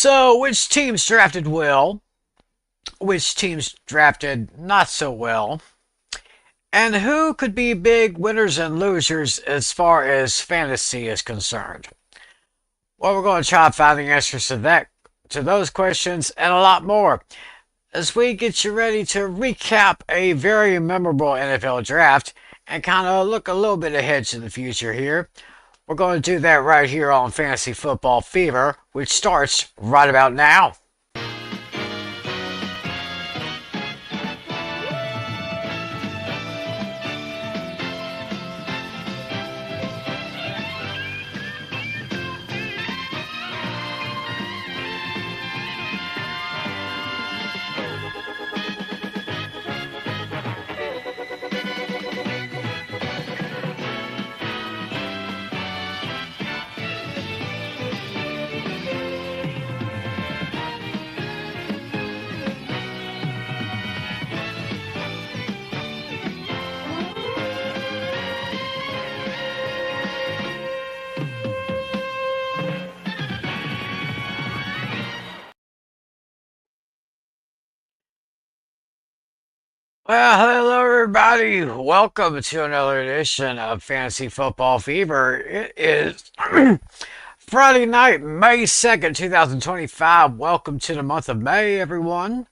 So, which teams drafted well? Which teams drafted not so well? And who could be big winners and losers as far as fantasy is concerned? Well, we're going to try to find the answers to those questions, and a lot more as we get you ready to recap a very memorable NFL draft and kind of look a little bit ahead to the future here. We're going to do that right here on Fantasy Football Fever, which starts right about now. Well, hello everybody. Welcome to another edition of Fantasy Football Fever. It is Friday night, May 2nd, 2025. Welcome to the month of May, everyone.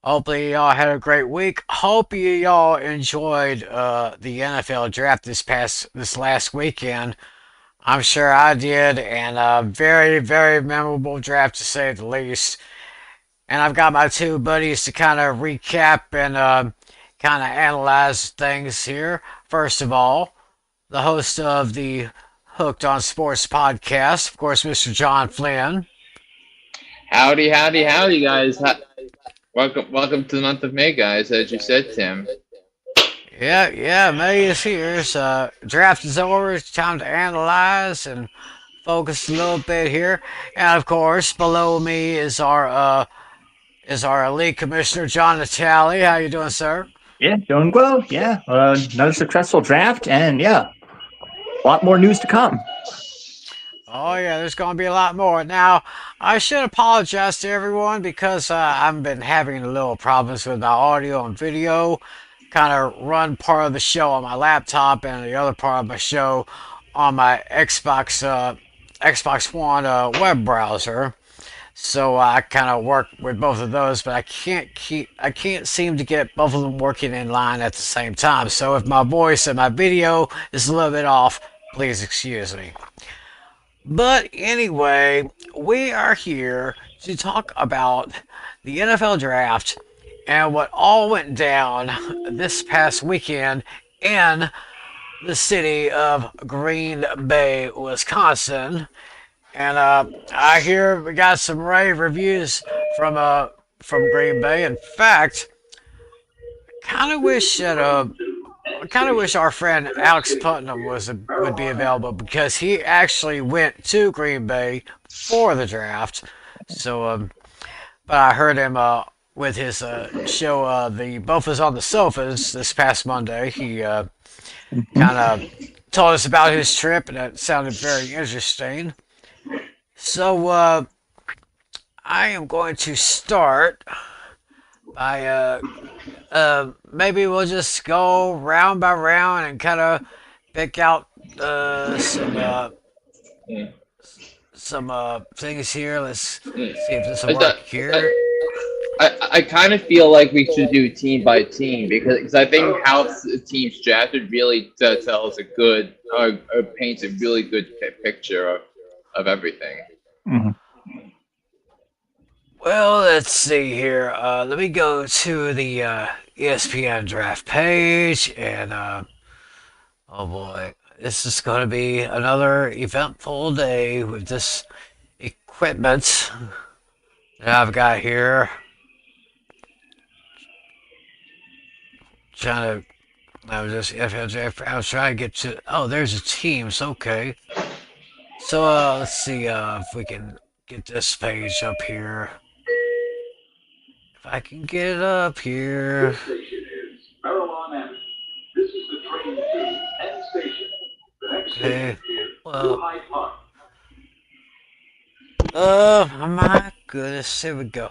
Hopefully y'all had a great week. Hope y'all enjoyed the NFL draft this last weekend. I'm sure I did, and a very, very memorable draft to say the least. And I've got my two buddies to kind of recap and kind of analyze things here. First of all, the host of the Hooked on Sports podcast, of course, Mr. John Flynn. Howdy, howdy, howdy, guys. Welcome to the month of May, guys, as you said, Tim. Yeah, May is here. So draft is over. It's time to analyze and focus a little bit here. And of course, below me is our league commissioner, John Natale. How you doing, sir? Yeah, doing well. Yeah, another successful draft, and yeah, a lot more news to come. Oh yeah, there's going to be a lot more. Now, I should apologize to everyone because I've been having a little problems with my audio and video. Kind of run part of the show on my laptop and the other part of my show on my Xbox One web browser. So I kind of work with both of those, but I can't seem to get both of them working in line at the same time. So if my voice and my video is a little bit off, please excuse me. But anyway, we are here to talk about the NFL draft and what all went down this past weekend in the city of Green Bay, Wisconsin. And I hear we got some rave reviews from Green Bay. In fact, kind of wish that I kind of wish our friend Alex Putnam would be available because he actually went to Green Bay for the draft. So, but I heard him with his show, the Both Is on the Sofas this past Monday. He kind of told us about his trip, and it sounded very interesting. So, I am going to start by maybe we'll just go round by round and kind of pick out some things here. Let's see if this will I, work thought- here. I kind of feel like we should do team by team because I think how the team's drafted really tells a good or paints a really good picture of everything. Mhm. Well, let's see here. Let me go to the ESPN draft page, and oh boy, this is going to be another eventful day with this equipment that I've got here. Trying to, I was trying to get to. Oh, there's the teams. Okay, so let's see if we can get this page up here. If I can get it up here. This station is Farallon Avenue. This is the train to Penn Station. The next Okay. station is Well, Hyde Park. My goodness, here we go.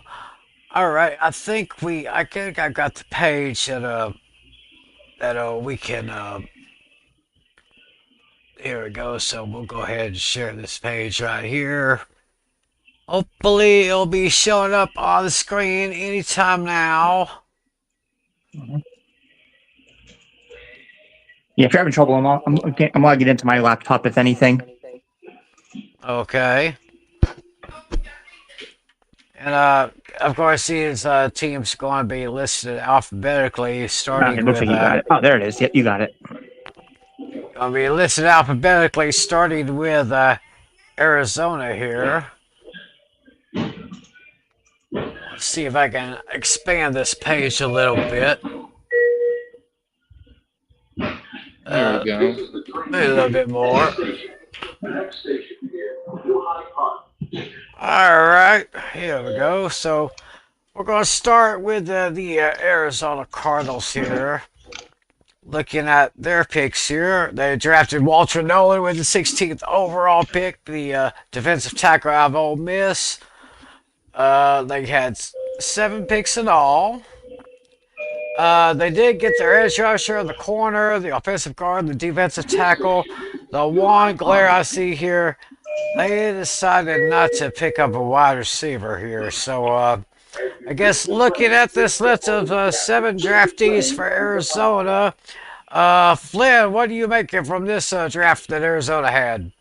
All right, I think I got the page that we can here we go. So we'll go ahead and share this page right here. Hopefully it'll be showing up on the screen anytime now. Yeah, if you're having trouble, I'm gonna get into my laptop if anything. Okay. And of course these teams going to be listed alphabetically, Okay, starting looks with like you got it. Oh, there it is. Yep, you got it. going to be listed alphabetically, starting with Arizona here. Let's see if I can expand this page a little bit. There we go. This is the train Maybe a little bit more. station. The next station here, New High Park. All right, here we go. So we're going to start with the Arizona Cardinals here. Looking at their picks here, they drafted Walter Nolan with the 16th overall pick, the defensive tackle out of Ole Miss. They had 7 picks in all. They did get their edge rusher, the corner, the offensive guard, the defensive tackle. The one glare I see here, they decided not to pick up a wide receiver here. So I guess looking at this list of 7 draftees for Arizona, Flynn, what do you make from this draft that Arizona had?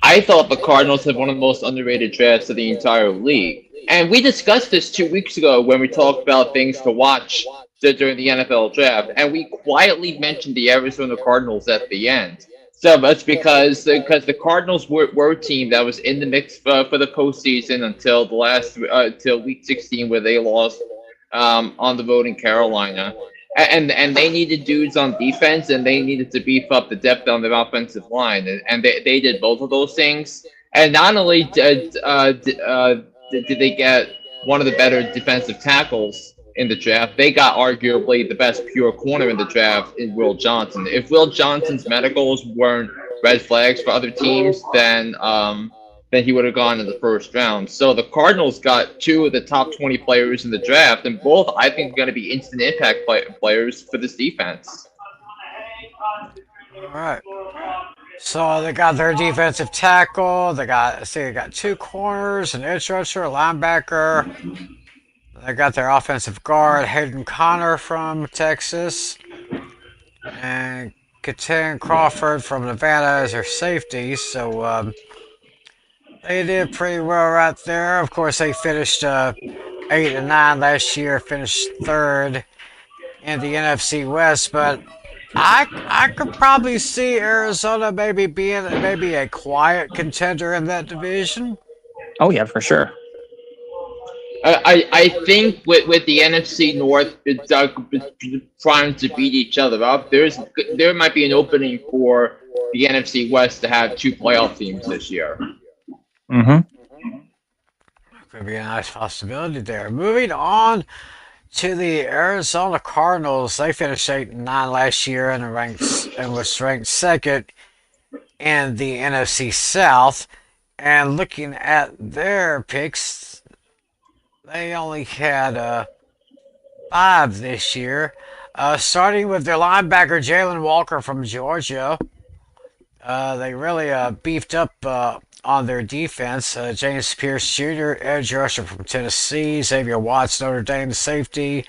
I thought the Cardinals had one of the most underrated drafts of the entire league. And we discussed this 2 weeks ago when we talked about things to watch during the NFL draft. And we quietly mentioned the Arizona Cardinals at the end. So that's because the Cardinals were a team that was in the mix for the postseason until the last till week 16 where they lost on the road in Carolina. And they needed dudes on defense, and they needed to beef up the depth on their offensive line, and they did both of those things. And not only did they get one of the better defensive tackles in the draft, they got arguably the best pure corner in the draft in Will Johnson. If Will Johnson's medicals weren't red flags for other teams, then he would have gone in the first round. So the Cardinals got 2 of the top 20 players in the draft, and both I think are going to be instant impact players for this defense. All right. So they got their defensive tackle. They got 2 corners, an edge rusher, a linebacker. They got their offensive guard, Hayden Connor from Texas, and Katan Crawford from Nevada as their safety. So they did pretty well right there. Of course, they finished 8-9 last year, finished 3rd in the NFC West, but I could probably see Arizona maybe being a quiet contender in that division. Oh yeah, for sure. I think with the NFC North trying to beat each other up, there might be an opening for the NFC West to have 2 playoff teams this year. Mm-hmm. Could be a nice possibility there. Moving on to the Arizona Cardinals, they finished 8-9 last year and was ranked 2nd in the NFC South. And looking at their picks, they only had 5 this year. Starting with their linebacker Jalen Walker from Georgia, they really beefed up on their defense. James Pierce Jr., edge rusher from Tennessee, Xavier Watts, Notre Dame safety,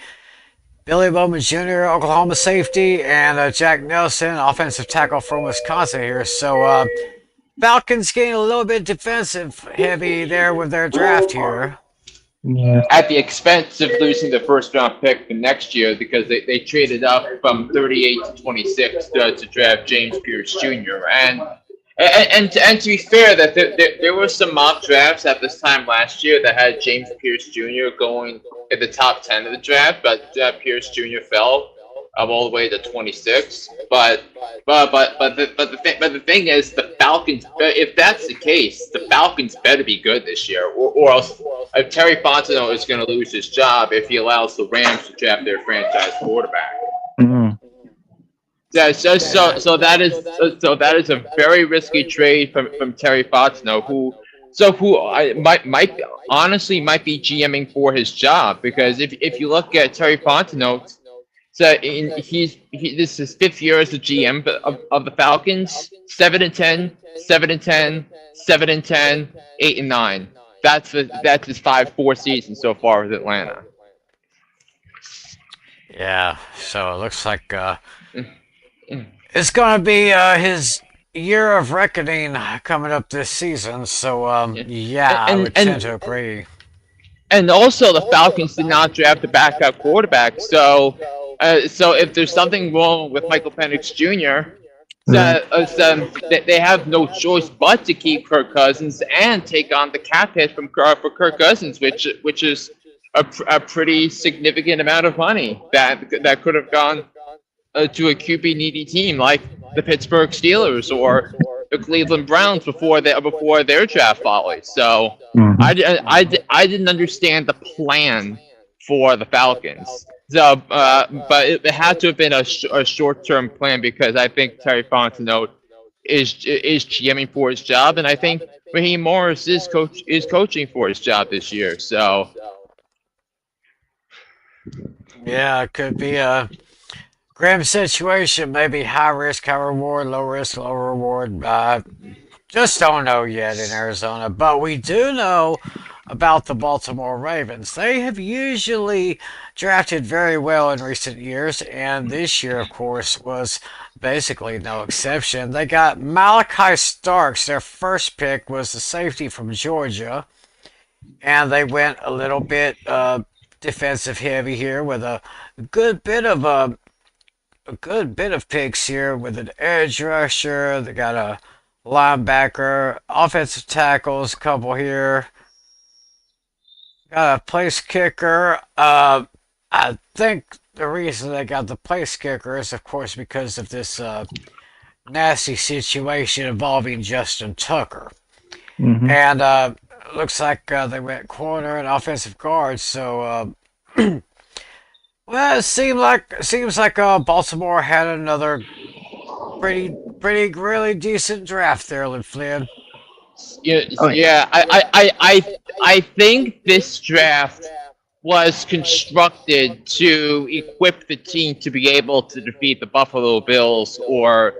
Billy Bowman Jr., Oklahoma safety, and Jack Nelson, offensive tackle from Wisconsin here. So Falcons getting a little bit defensive heavy there with their draft here. Yeah. At the expense of losing the first round pick for next year because they traded up from 38 to 26 to draft James Pierce Jr. And to be fair, that there were some mock drafts at this time last year that had James Pierce Jr. going in the top 10 of the draft, but Pierce Jr. fell all the way to 26. But the thing is, the Falcons. If that's the case, the Falcons better be good this year, or else Terry Fontenot is going to lose his job if he allows the Rams to draft their franchise quarterback. Mm-hmm. Yeah, so that is a very risky trade from Terry Fontenot, who So who I might honestly might be GMing for his job, because if you look at Terry Fontenot, this is his 5th year as the GM of the Falcons. 7-10, 7-10, 7-10, 8-9. That's his 5-4 season so far with Atlanta. Yeah, so it looks like it's going to be his year of reckoning coming up this season. So, yeah, I would tend to agree. And also, the Falcons did not draft a backup quarterback. So if there's something wrong with Michael Penix Jr., they have no choice but to keep Kirk Cousins and take on the cap hit for Kirk Cousins, which is a pretty significant amount of money that could have gone to a QB needy team like the Pittsburgh Steelers or the Cleveland Browns before their draft folly. So I didn't understand the plan for the Falcons. So, but it had to have been a short-term plan, because I think Terry Fontenot is GMing for his job, and I think Raheem Morris is coaching for his job this year. So yeah, it could be a grim situation. Maybe high risk, high reward, low risk, low reward. Just don't know yet in Arizona, but we do know about the Baltimore Ravens. They have usually drafted very well in recent years, and this year, of course, was basically no exception. They got Malachi Starks. Their first pick was the safety from Georgia, and they went a little bit defensive heavy here with a good bit of picks here with an edge rusher. They got a linebacker, offensive tackles, a couple here. Got a place kicker. I think the reason they got the place kicker is, of course, because of this nasty situation involving Justin Tucker. And looks like they went corner and offensive guard. So, well, it seems like Baltimore had another really decent draft there, Flynn. Yeah. I think this draft was constructed to equip the team to be able to defeat the Buffalo Bills or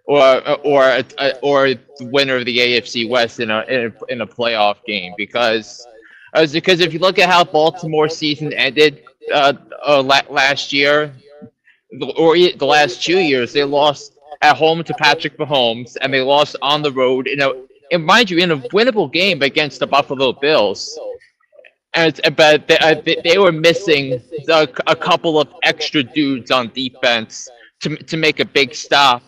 the winner of the AFC West in a playoff game, because if you look at how Baltimore's season ended last year, or the last 2 years, they lost at home to Patrick Mahomes, and they lost on the road in a winnable game against the Buffalo Bills. But they were missing a couple of extra dudes on defense to make a big stop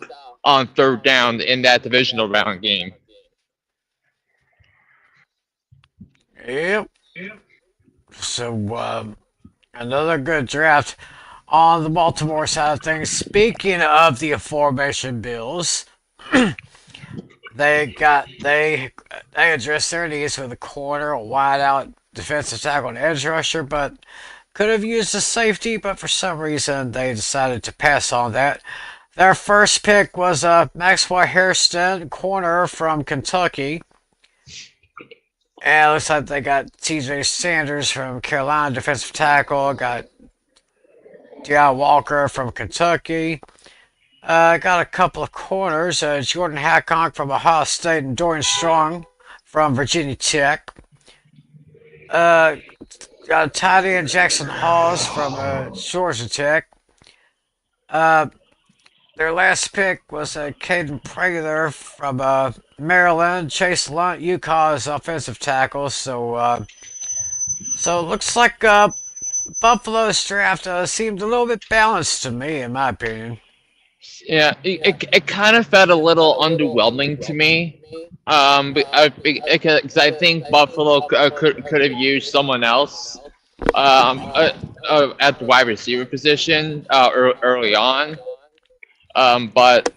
on third down in that divisional round game. Yep. So, another good draft on the Baltimore side of things. Speaking of the aforementioned Bills, they addressed their needs with a corner, a wideout, defensive tackle, and edge rusher, but could have used a safety, but for some reason they decided to pass on that. Their first pick was Maxwell Hairston, corner from Kentucky. And it looks like they got TJ Sanders from Carolina, defensive tackle. Got Deion Walker from Kentucky. Got a couple of corners. Jordan Hancock from Ohio State and Dorian Strong from Virginia Tech. Got a tight end Jackson Hawes from Georgia Tech. Their last pick was Caden Prather from Maryland. Chase Lunt, Utah's offensive tackle. So it looks like Buffalo's draft seemed a little bit balanced to me, in my opinion. Yeah, it kind of felt a little underwhelming to me. Because I think Buffalo could have used someone else at the wide receiver position early on. But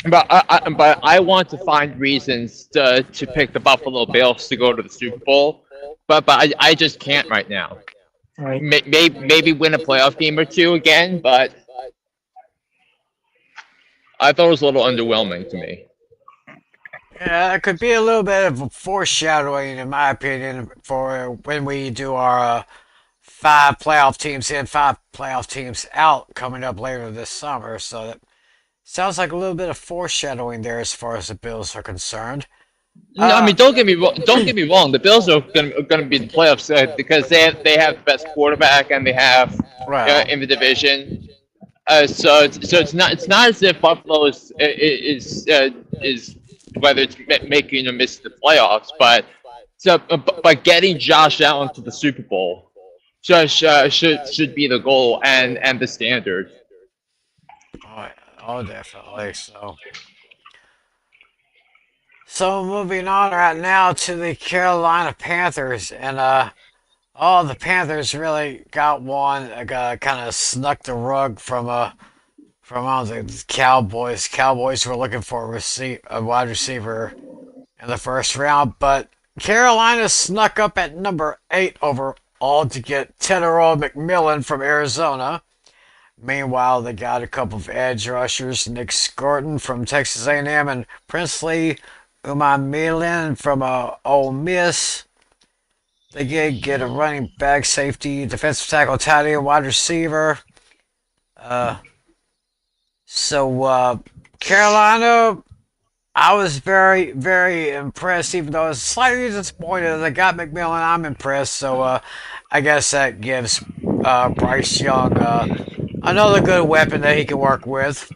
I want to find reasons to pick the Buffalo Bills to go to the Super Bowl, but I just can't right now. Right. Maybe win a playoff game or two again, but I thought it was a little underwhelming to me. Yeah, it could be a little bit of a foreshadowing, in my opinion, for when we do our five playoff teams in, five playoff teams out coming up later this summer. So that sounds like a little bit of foreshadowing there as far as the Bills are concerned. No, I Uh, mean, don't get me wrong. Don't get me wrong. The Bills are gonna be in the playoffs because they have the best quarterback and they have well, in the division. So it's not as if Buffalo is whether it's making or missing the playoffs, but by getting Josh Allen to the Super Bowl should be the goal and the standard. oh, oh, definitely. So moving on right now to the Carolina Panthers, and oh, the Panthers really got one. Got kind of snuck the rug from the Cowboys. Cowboys were looking for a wide receiver in the first round, but Carolina snuck up at number 8 overall to get Tedero McMillan from Arizona. Meanwhile, they got a couple of edge rushers, Nick Scorton from Texas A&M and Princely Umamilin from Ole Miss. They get a running back, safety, defensive tackle, tight end, wide receiver. Uh, so Carolina, I was very, very impressed, even though I was slightly disappointed. They got McMillan. I'm impressed. So I guess that gives Bryce Young another good weapon that he can work with.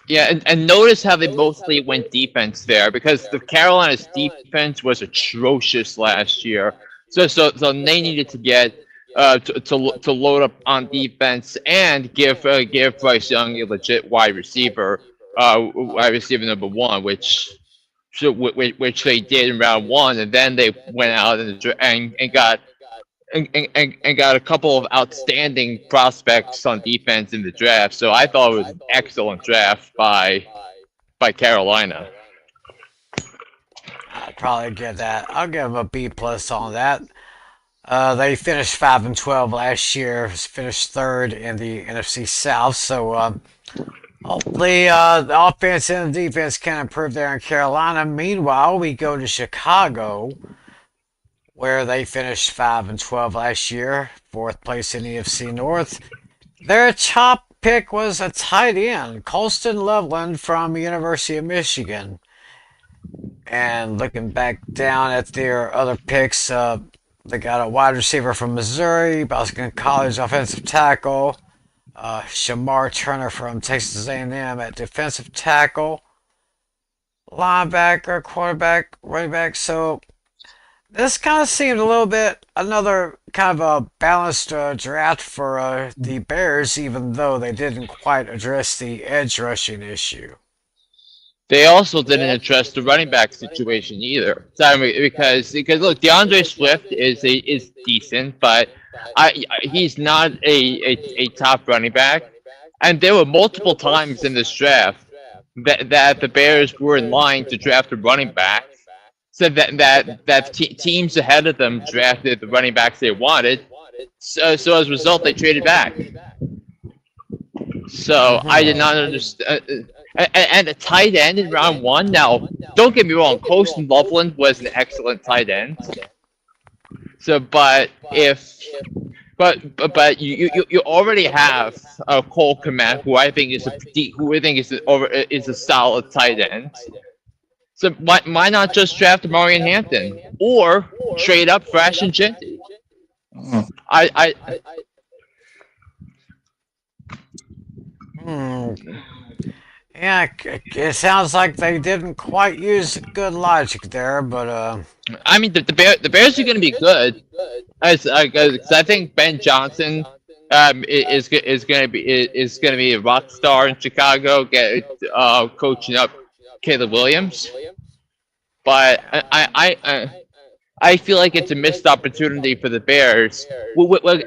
Yeah, and notice how they mostly went defense there because the Carolina's defense was atrocious last year. So they needed to get to load up on defense and give Bryce Young a legit wide receiver number one, which they did in round one, and then they went out and got a couple of outstanding prospects on defense in the draft. So I thought it was an excellent draft by Carolina. I'd probably give that. I'll give them a B plus on that. They finished 5-12 last year. Finished third in the NFC South. So hopefully the offense and the defense can improve there in Carolina. Meanwhile, we go to Chicago, where they finished 5-12 last year, fourth place in the NFC North. Their top pick was a tight end, Colston Loveland from the University of Michigan. And looking back down at their other picks, they got a wide receiver from Missouri, Boston College offensive tackle, Shamar Turner from Texas A&M at defensive tackle, linebacker, quarterback, running back. So this kind of seemed a little bit another kind of a balanced draft for the Bears, even though they didn't quite address the edge rushing issue. They also didn't address the running back situation either. Sorry, because look, DeAndre Swift is decent, but he's not a top running back. And there were multiple times in this draft that the Bears were in line to draft a running back. So that teams ahead of them drafted the running backs they wanted. So as a result, they traded back. So I did not understand. And a tight end in round one. Now, don't get me wrong, Colston Loveland was an excellent tight end. So, but you already have Cole Kmet, who I think is a solid tight end. So why not just draft Marion Hampton or trade up for Ashton Jeanty? I Hmm. Yeah, it sounds like they didn't quite use good logic there, but I mean, the Bears are going to be good, as I think Ben Johnson is going to be a rock star in Chicago, coaching up Caleb Williams. But I feel like it's a missed opportunity for the Bears,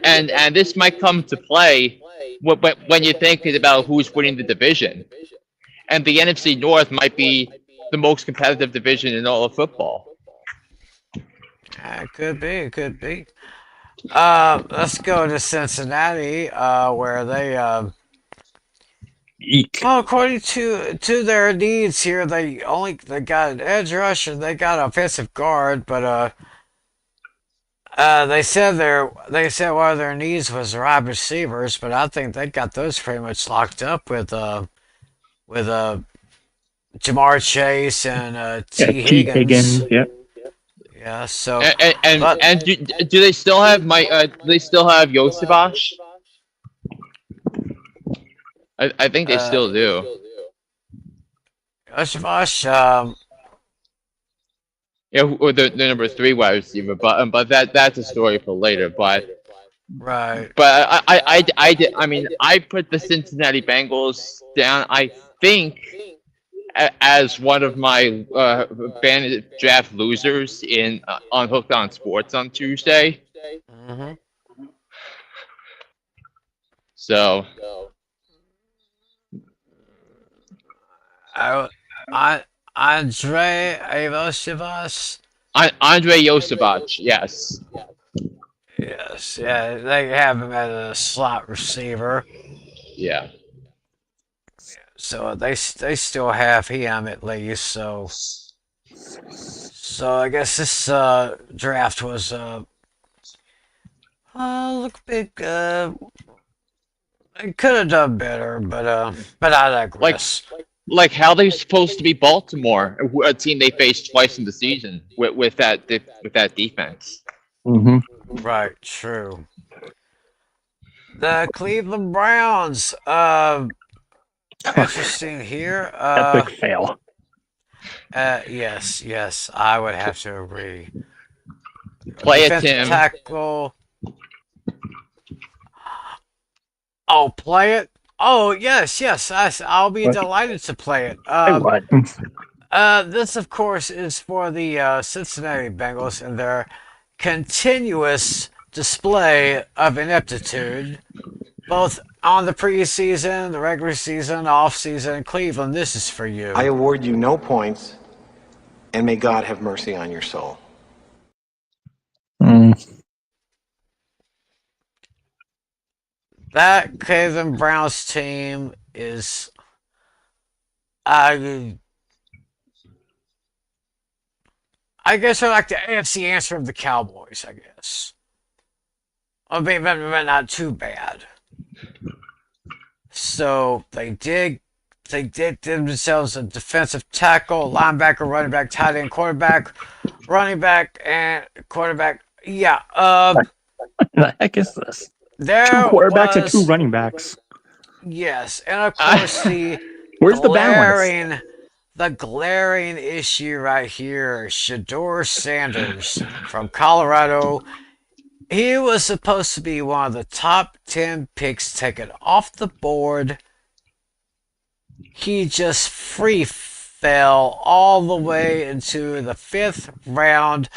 and this might come to play when you're thinking about who's winning the division. And the NFC North might be the most competitive division in all of football. it could be, it could be. Let's go to Cincinnati, where Eek. Well, according to their needs here, they got an edge rusher, they got an offensive guard, but they said one of their needs was wide receivers, but I think they got those pretty much locked up with Jamar Chase and Yeah, T T. Higgins. Higgins. Yeah. Yeah, so And do they still have do they still have Yosivash? I think they still do. Oshivash, Yeah, or the number 3 wide receiver, but that's a story for later. right. But I mean, I put the Cincinnati Bengals down. I think as one of my fan draft losers in on Hooked on Sports on Tuesday. hmm So Andre Ivashivas. Andre Yosevich, yes. Yes, yeah, they have him as a slot receiver, Yeah. so they still have him at least. So I guess this draft was look big. It could have done better, but I digress. Like how they're supposed to be Baltimore, a team they faced twice in the season with that defense. Mm-hmm. Right, true. The Cleveland Browns. Interesting here. Epic fail. Yes, I would have to agree. Play it, Defensive Tim. tackle. Oh, play it. Oh, yes. I'll be What? delighted to play it. I what? This, of course, is for the Cincinnati Bengals and their continuous display of ineptitude, both on the preseason, the regular season, off season. Cleveland, this is for you. I award you no points, and may God have mercy on your soul. That Cleveland Browns team is, I guess they're like the AFC answer of the Cowboys, I guess. I mean, but not too bad. So they did themselves a defensive tackle, linebacker, running back, tight end, quarterback, running back, and quarterback. Yeah. What the heck is this? There 2 quarterbacks and was, 2 running backs. Yes, and of course Where's the balance? the glaring issue right here, Shador Sanders from Colorado. He was supposed to be one of the top 10 picks taken off the board. He just free fell all the way into the 5th round.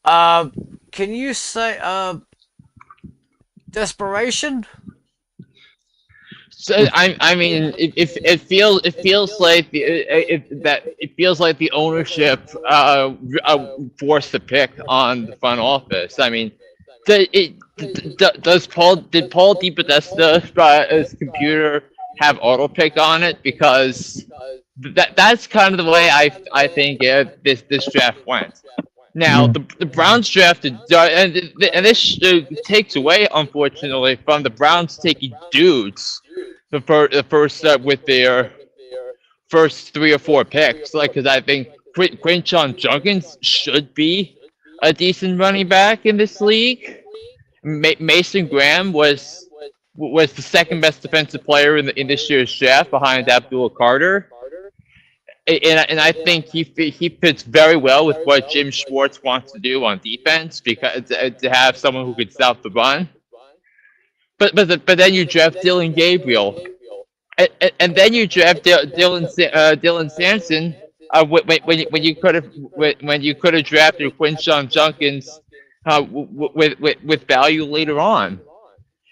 Can you say desperation? So I mean, it feels like it feels like the ownership forced the pick on the front office. I mean, did Paul DePodesta's computer have auto pick on it? Because that's kind of the way I think this draft went. Now the Browns drafted, and this takes away, unfortunately, from the Browns taking dudes the first with their first 3 or 4 picks. Like, because I think Quinshon Judkins should be a decent running back in this league. Mason Graham was the second best defensive player in this year's draft behind Abdul Carter. And I think he fits very well with what Jim Schwartz wants to do on defense, because to have someone who could stop the run. But then you draft Dylan Gabriel, and then you draft Dylan Sampson when you could have drafted Quinshon Judkins with value later on,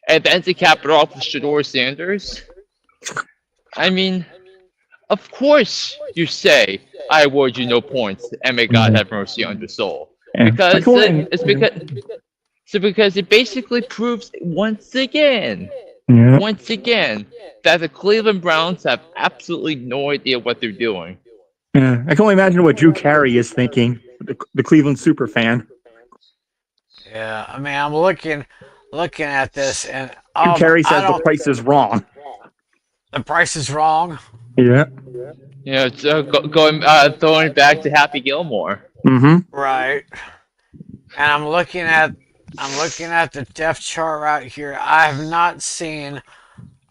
and then to cap it off with Shador Sanders. I mean, of course you say, I award you no points, and may God have mercy on your soul. Yeah. Because it basically proves once again Yeah. once again, that the Cleveland Browns have absolutely no idea what they're doing. Yeah. I can only imagine what Drew Carey is thinking, the Cleveland super fan. Yeah, I mean, I'm looking at this, and Drew Carey I says the don't. price is wrong. The price is wrong. Yeah. You know, so throwing back to Happy Gilmore. Mm-hmm. Right. And I'm looking at the depth chart right here. I have not seen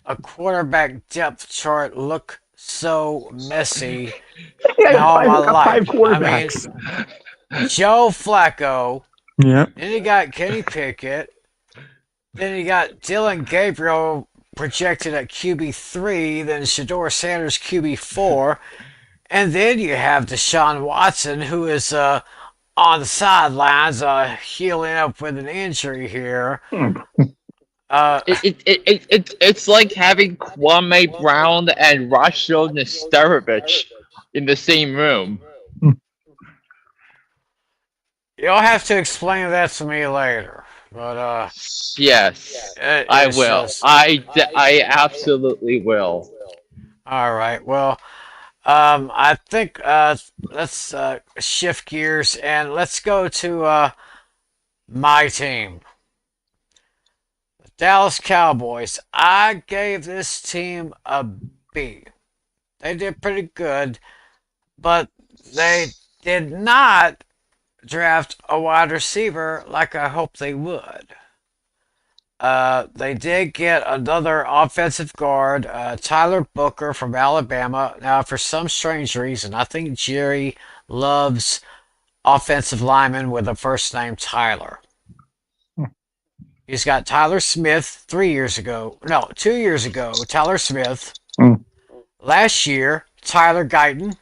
a quarterback depth chart look so messy in Yeah, all my got five life. I mean, quarterbacks. Joe Flacco, Yeah. then you got Kenny Pickett, then you got Dylan Gabriel projected at QB3, then Shador Sanders QB4, and then you have Deshaun Watson, who is on the sidelines, healing up with an injury here. It's like having Kwame Brown and Rachel Nesterovich in the same room. You'll have to explain that to me later. But Yes, I it's will. just- I absolutely will. all right. Well, I think let's shift gears and let's go to my team, the Dallas Cowboys. I gave this team a B. They did pretty good, but they did not draft a wide receiver like I hoped they would. They did get another offensive guard, Tyler Booker from Alabama. Now, for some strange reason, I think Jerry loves offensive linemen with a first name Tyler. He's got Tyler Smith 2 years ago, Tyler Smith. Hmm. Last year, Tyler Guyton.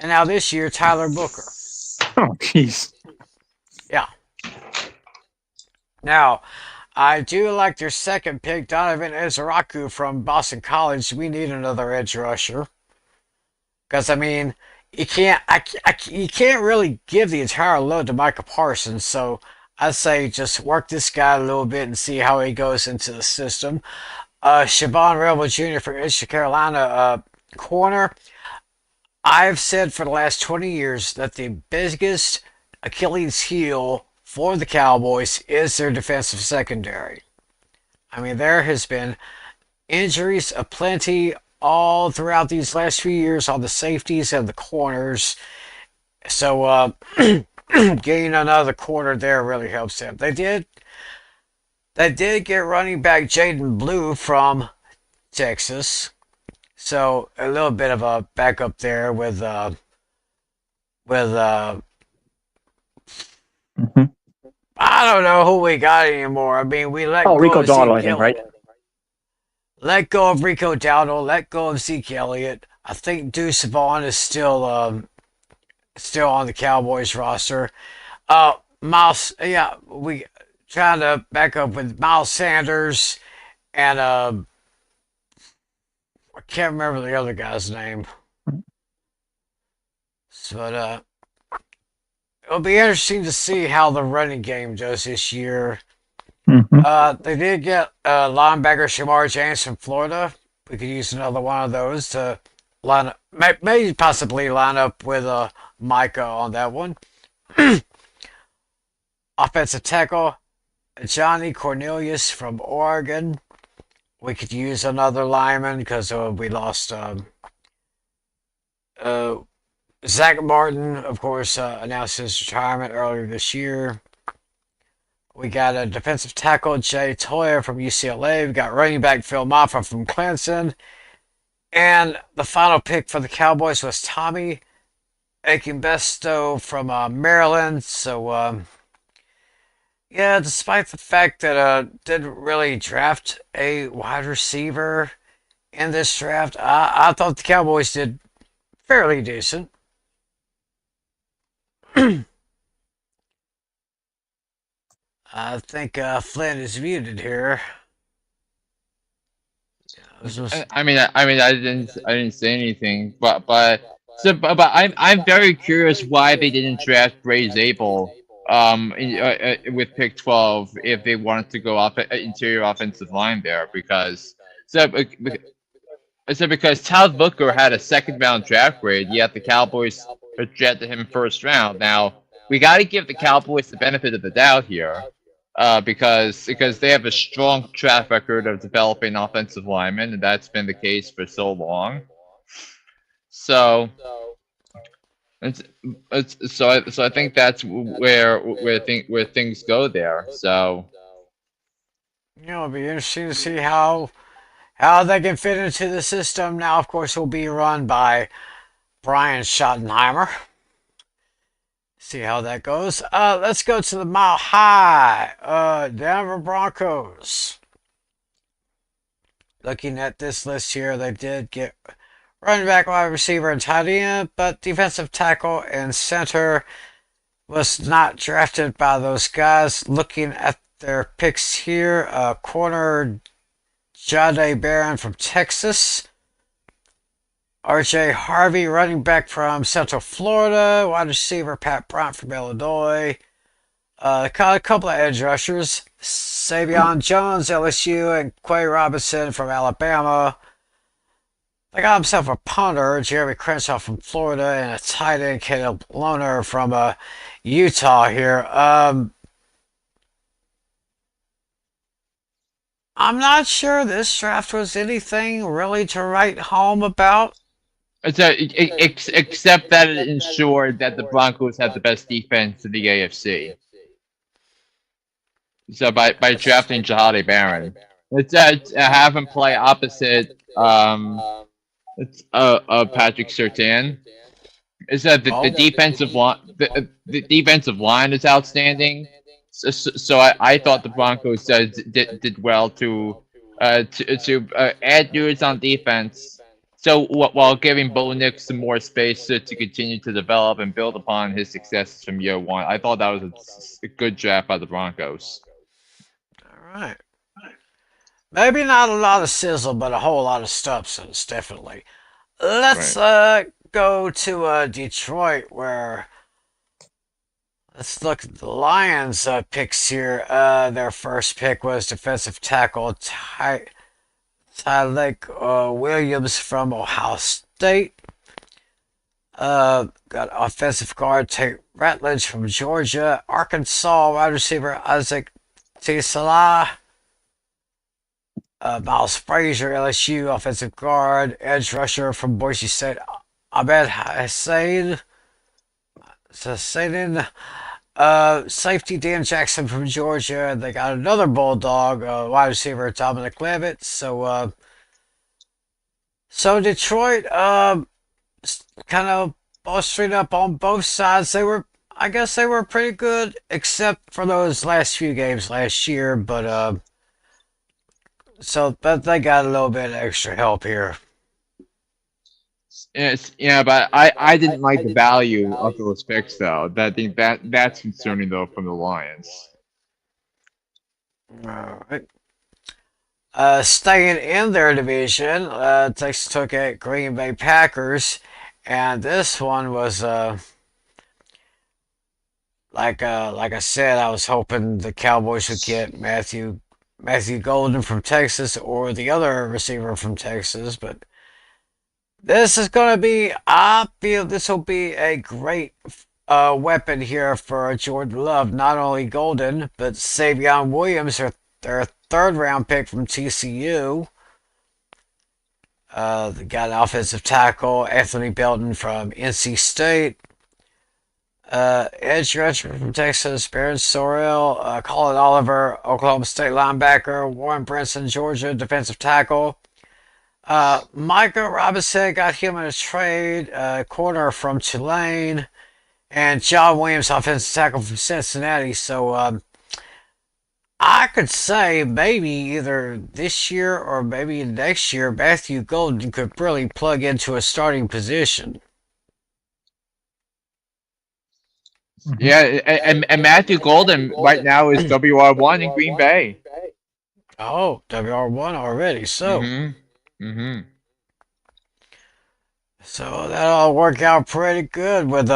And now this year, Tyler Booker. Oh, jeez. Yeah. Now, I do like their second pick, Donovan Ezraku from Boston College. We need another edge rusher. Because, I mean, you can't really give the entire load to Micah Parsons. So I say just work this guy a little bit and see how he goes into the system. Siobhan Rebel Jr. from Eastern Carolina, corner. I've said for the last 20 years that the biggest Achilles heel for the Cowboys is their defensive secondary. I mean, there has been injuries aplenty all throughout these last few years on the safeties and the corners. So getting another corner there really helps them. They did get running back Jaden Blue from Texas. So a little bit of a backup there with Mm-hmm. I don't know who we got anymore. I mean, we let Oh, go Rico of Dowdle, I Zeke think, right? Let go of Rico Dowdle. Let go of Zeke Elliott. I think Deuce Vaughn is still on the Cowboys roster. Miles, yeah, we trying to back up with Miles Sanders and I can't remember the other guy's name. But it'll be interesting to see how the running game does this year. Mm-hmm. They did get linebacker Shamar James from Florida. We could use another one of those to line up, maybe possibly line up with Micah on that one. Offensive tackle Johnny Cornelius from Oregon. We could use another lineman because we lost Zach Martin, of course, announced his retirement earlier this year. We got a defensive tackle, Jay Toyer from UCLA. We got running back Phil Maffa from Clemson. And the final pick for the Cowboys was Tommy Akinbesto from Maryland. So, yeah, despite the fact that didn't really draft a wide receiver in this draft, I thought the Cowboys did fairly decent. I think Flynn is muted here. I mean, I didn't say anything, but I'm very curious why they didn't draft Bray Zabel with pick 12 if they wanted to go off interior offensive line there so because Tal Booker had a second round draft grade, yet the Cowboys rejected him first round. Now we got to give the Cowboys the benefit of the doubt here, because they have a strong track record of developing offensive linemen, and that's been the case for so long. So so I think that's where things go there. So It'll be interesting to see how they can fit into the system. Now, of course, will be run by Brian Schottenheimer. See how that goes. Let's go to the Mile High. Denver Broncos. Looking at this list here, they did get running back, wide receiver, and tight end, but defensive tackle and center was not drafted by those guys. Looking at their picks here, corner Jahdae Barron from Texas, RJ Harvey, running back from Central Florida, wide receiver Pat Bryant from Illinois, a couple of edge rushers, Savion Jones, LSU, and Quay Robinson from Alabama. They got himself a punter, Jeremy Crenshaw from Florida, and a tight end, Caleb Lohner from Utah here. I'm not sure this draft was anything really to write home about. except that it ensured that the Broncos had the best defense in the AFC. So by drafting Jahdae Barron, it's have him play opposite Patrick Surtain. Is that the defensive line? The defensive line is outstanding. So I thought the Broncos did well to add dudes on defense. So while giving Bo Nix some more space to continue to develop and build upon his successes from year one, I thought that was a good draft by the Broncos. All right. Maybe not a lot of sizzle, but a whole lot of substance, definitely. Let's go to Detroit, where let's look at the Lions picks here. Their first pick was defensive tackle Tyleik Williams from Ohio State. Got offensive guard Tate Ratledge from Georgia. Arkansas wide receiver Isaac T. Salah. Miles Frazier, LSU offensive guard. Edge rusher from Boise State Abed Hussein. Safety Dan Jackson from Georgia. They got another Bulldog, wide receiver Dominic Levitt. So Detroit, kind of bolstering up on both sides. I guess they were pretty good, except for those last few games last year. But they got a little bit of extra help here. Yes, yeah, but I didn't like the value of those picks though. That's concerning though from the Lions. All right. Staying in their division, Texas took at Green Bay Packers, and this one was like I said, I was hoping the Cowboys would get Matthew Golden from Texas or the other receiver from Texas, but this is going to be, I feel this will be a great weapon here for Jordan Love. Not only Golden, but Savion Williams, their third round pick from TCU. They got an offensive tackle, Anthony Belton from NC State. Edge rusher from Texas, Baron Sorrell. Colin Oliver, Oklahoma State linebacker. Warren Brinson, Georgia, defensive tackle. Micah Robinson, got him in a trade, corner from Tulane, and John Williams, offensive tackle from Cincinnati. So I could say maybe either this year or maybe next year, Matthew Golden could really plug into a starting position. Yeah, and Matthew Golden right now is WR1 in Green Bay. Oh, WR1 already. So. So that'll work out pretty good with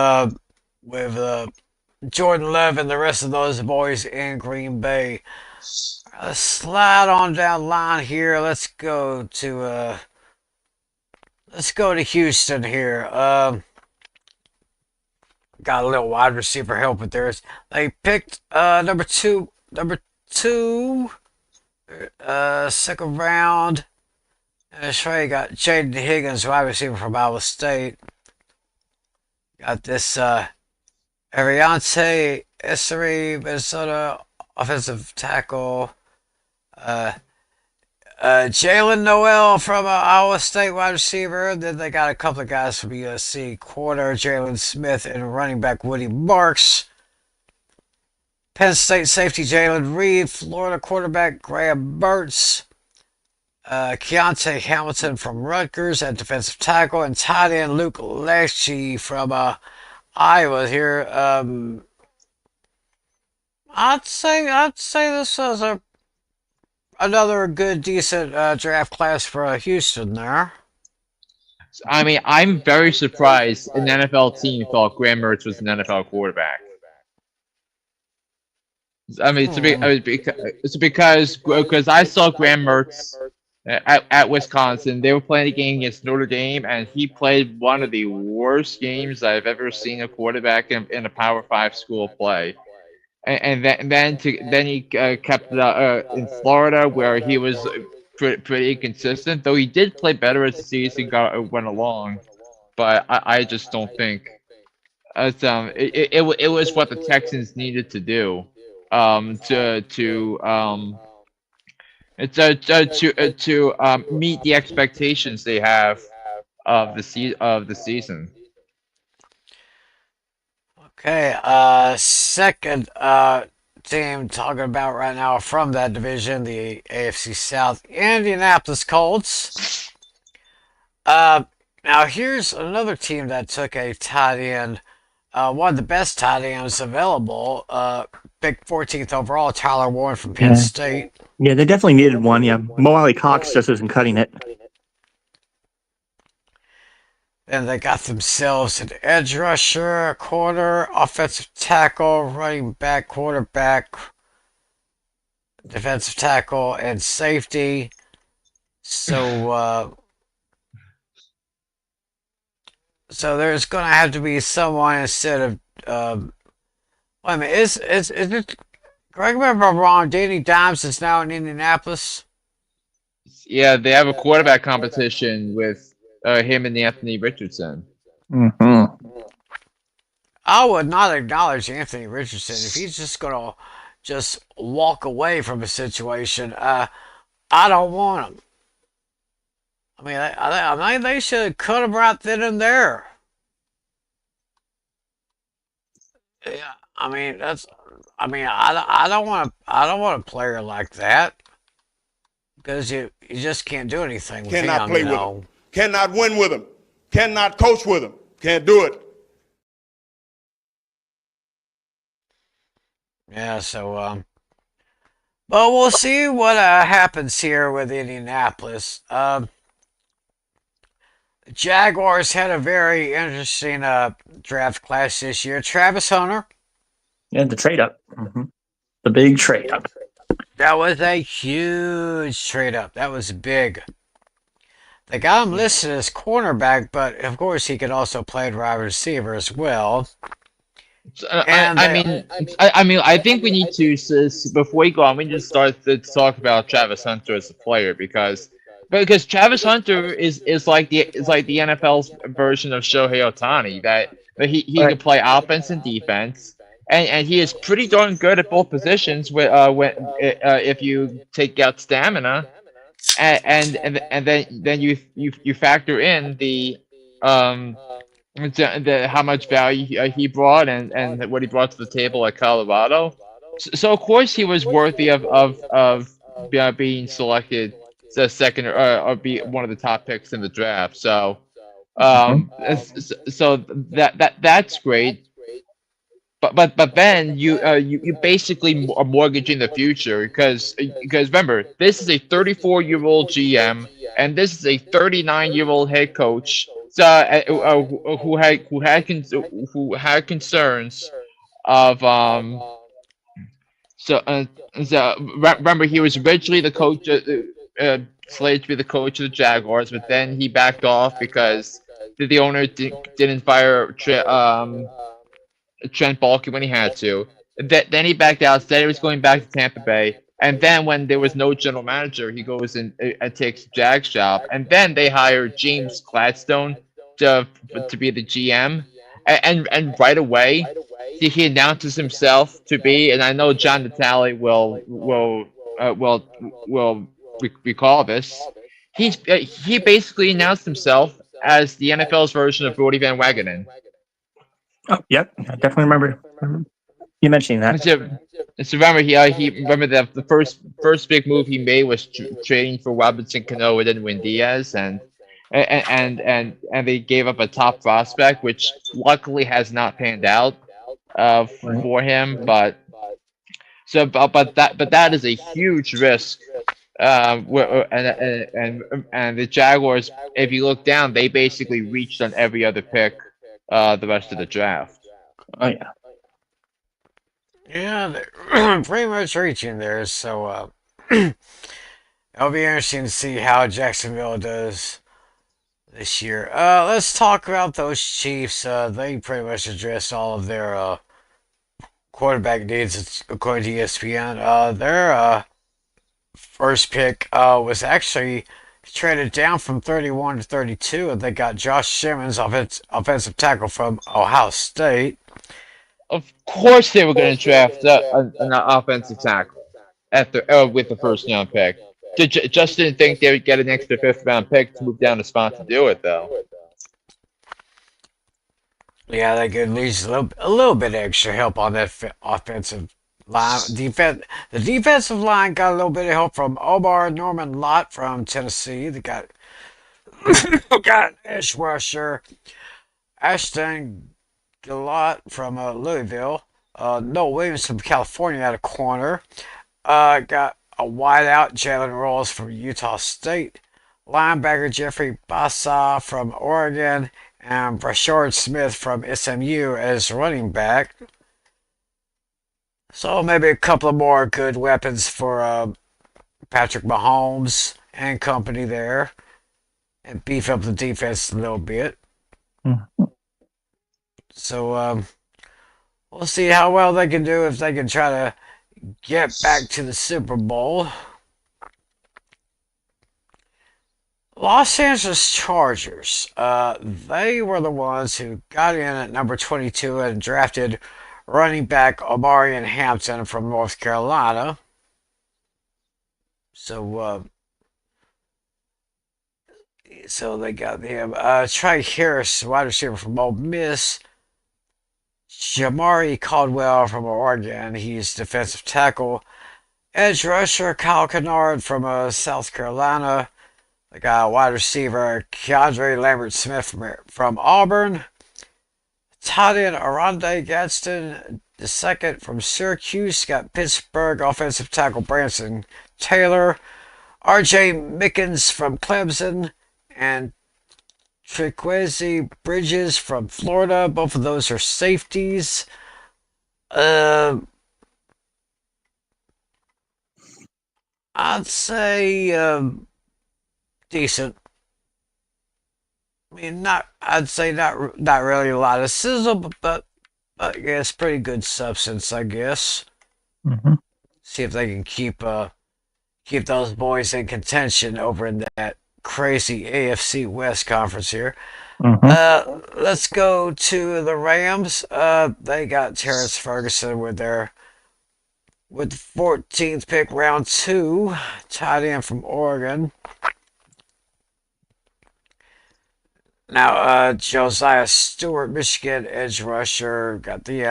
Jordan Love and the rest of those boys in Green Bay. Let's slide on down the line here. Let's go to Houston here. Got a little wide receiver help with theirs. They picked number two, second round. That's right. Got Jaden Higgins, wide receiver from Iowa State. Got this Ariante Essery, Minnesota offensive tackle. Jalen Noel from Iowa State, wide receiver. Then they got a couple of guys from USC, corner Jalen Smith and running back Woody Marks. Penn State safety Jalen Reed, Florida quarterback Graham Burtz, Keontae Hamilton from Rutgers at defensive tackle, and tight end Luke Lecce from Iowa here. I'd say this was another good, decent draft class for Houston there. I mean, I'm very surprised an NFL team thought Graham Mertz was an NFL quarterback. I mean, it's because I saw Graham Mertz at Wisconsin. They were playing a game against Notre Dame, and he played one of the worst games I've ever seen a quarterback in a Power 5 school play. And then he kept in Florida, where he was pretty consistent. Though he did play better as the season went along, but I just don't think it was what the Texans needed to do to meet the expectations they have of the season. Okay, second team talking about right now from that division, the AFC South, Indianapolis Colts. Now here's another team that took a tight end, one of the best tight ends available, picked 14th overall, Tyler Warren from Penn State. Yeah, they definitely needed one. Yeah, Mo Alley Cox just isn't cutting it. Then they got themselves an edge rusher, corner, offensive tackle, running back, quarterback, defensive tackle, and safety. So, so there's going to have to be someone instead of. Wait a minute, is it? Correct me if I'm wrong. Danny Dimes is now in Indianapolis. Yeah, they have a quarterback competition with him and Anthony Richardson. Mm-hmm. I would not acknowledge Anthony Richardson if he's just gonna walk away from a situation. I don't want him. I mean, I mean, they should have cut him right then and there. Yeah, I mean that's. I mean, I don't want a player like that because you just can't do anything with Cannot him. play with him. Cannot win with him. Cannot coach with him. Can't do it. Yeah, so but we'll see what happens here with Indianapolis. The Jaguars had a very interesting draft class this year. Travis Hunter. Yeah, the trade up. Mm-hmm. The big trade up. That was a huge trade up. That was big. They got him listed as cornerback, but of course he could also play wide receiver as well. I think we need to before we go on, we need to start to talk about Travis Hunter as a player because Travis Hunter is like the NFL's version of Shohei Ohtani that he can play offense and defense. And he is pretty darn good at both positions. If you take out stamina, and then you factor in the how much value he brought and what he brought to the table at Colorado. So of course he was worthy of being selected the second or be one of the top picks in the draft. So so that's great. But then you basically are mortgaging the future because remember, this is a 34-year-old GM and this is a 39-year-old head coach who had concerns of So, remember, he was originally the coach, slated to be the coach of the Jaguars, but then he backed off because the owner didn't fire Trent Baalke when he had to. Then he backed out, said he was going back to Tampa Bay, and then when there was no general manager, he goes and takes Jag's job, and then they hired James Gladstone to be the GM, and right away he announces himself to be, and I know John Natale will recall this. He basically announced himself as the NFL's version of Brody Van Wagenen. Oh, yep. I definitely remember you mentioning that. So remember, he remember that the first big move he made was trading for Robinson Cano and then Win Diaz, and they gave up a top prospect, which luckily has not panned out for him. But that is a huge risk. And the Jaguars, if you look down, they basically reached on every other pick the rest of the draft. Oh yeah. Yeah, they're pretty much reaching there. So it'll be interesting to see how Jacksonville does this year. Let's talk about those Chiefs. They pretty much addressed all of their quarterback needs according to ESPN. Their first pick was actually traded down from 31 to 32, and they got Josh Simmons, offensive tackle from Ohio State. Of course, they were going to draft an offensive tackle with the first round pick. Just didn't think they would get an extra fifth round pick to move down the spot to do it, though. Yeah, they could use a little bit extra help on that offensive line. The defensive line got a little bit of help from Omar Norman Lott from Tennessee. They got got edge rusher Ashton Gillott from Louisville. Noah Williams from California at a corner. Got a wideout Jalen Rolls from Utah State. Linebacker Jeffrey Bassa from Oregon. And Brashard Smith from SMU as running back. So maybe a couple of more good weapons for Patrick Mahomes and company there. And beef up the defense a little bit. Mm-hmm. So we'll see how well they can do if they can try to get back to the Super Bowl. Los Angeles Chargers, they were the ones who got in at number 22 and drafted running back Omarion Hampton from North Carolina. So they got him. Trey Harris, wide receiver from Ole Miss. Jamari Caldwell from Oregon, he's defensive tackle. Edge rusher Kyle Kennard from South Carolina. They got wide receiver Keandre Lambert-Smith from Auburn. Tight end Aronde Gadsden II from Syracuse. Got Pittsburgh offensive tackle Branson Taylor. R.J. Mickens from Clemson. And Trequezi Bridges from Florida. Both of those are safeties. I'd say decent. I mean, I'd say not really a lot of sizzle, but I guess pretty good substance, I guess. Mm-hmm. See if they can keep those boys in contention over in that crazy AFC West conference here. Mm-hmm. Let's go to the Rams. They got Terrence Ferguson with the 14th pick, round 2, tight end from Oregon. Now, Josiah Stewart, Michigan edge rusher, got the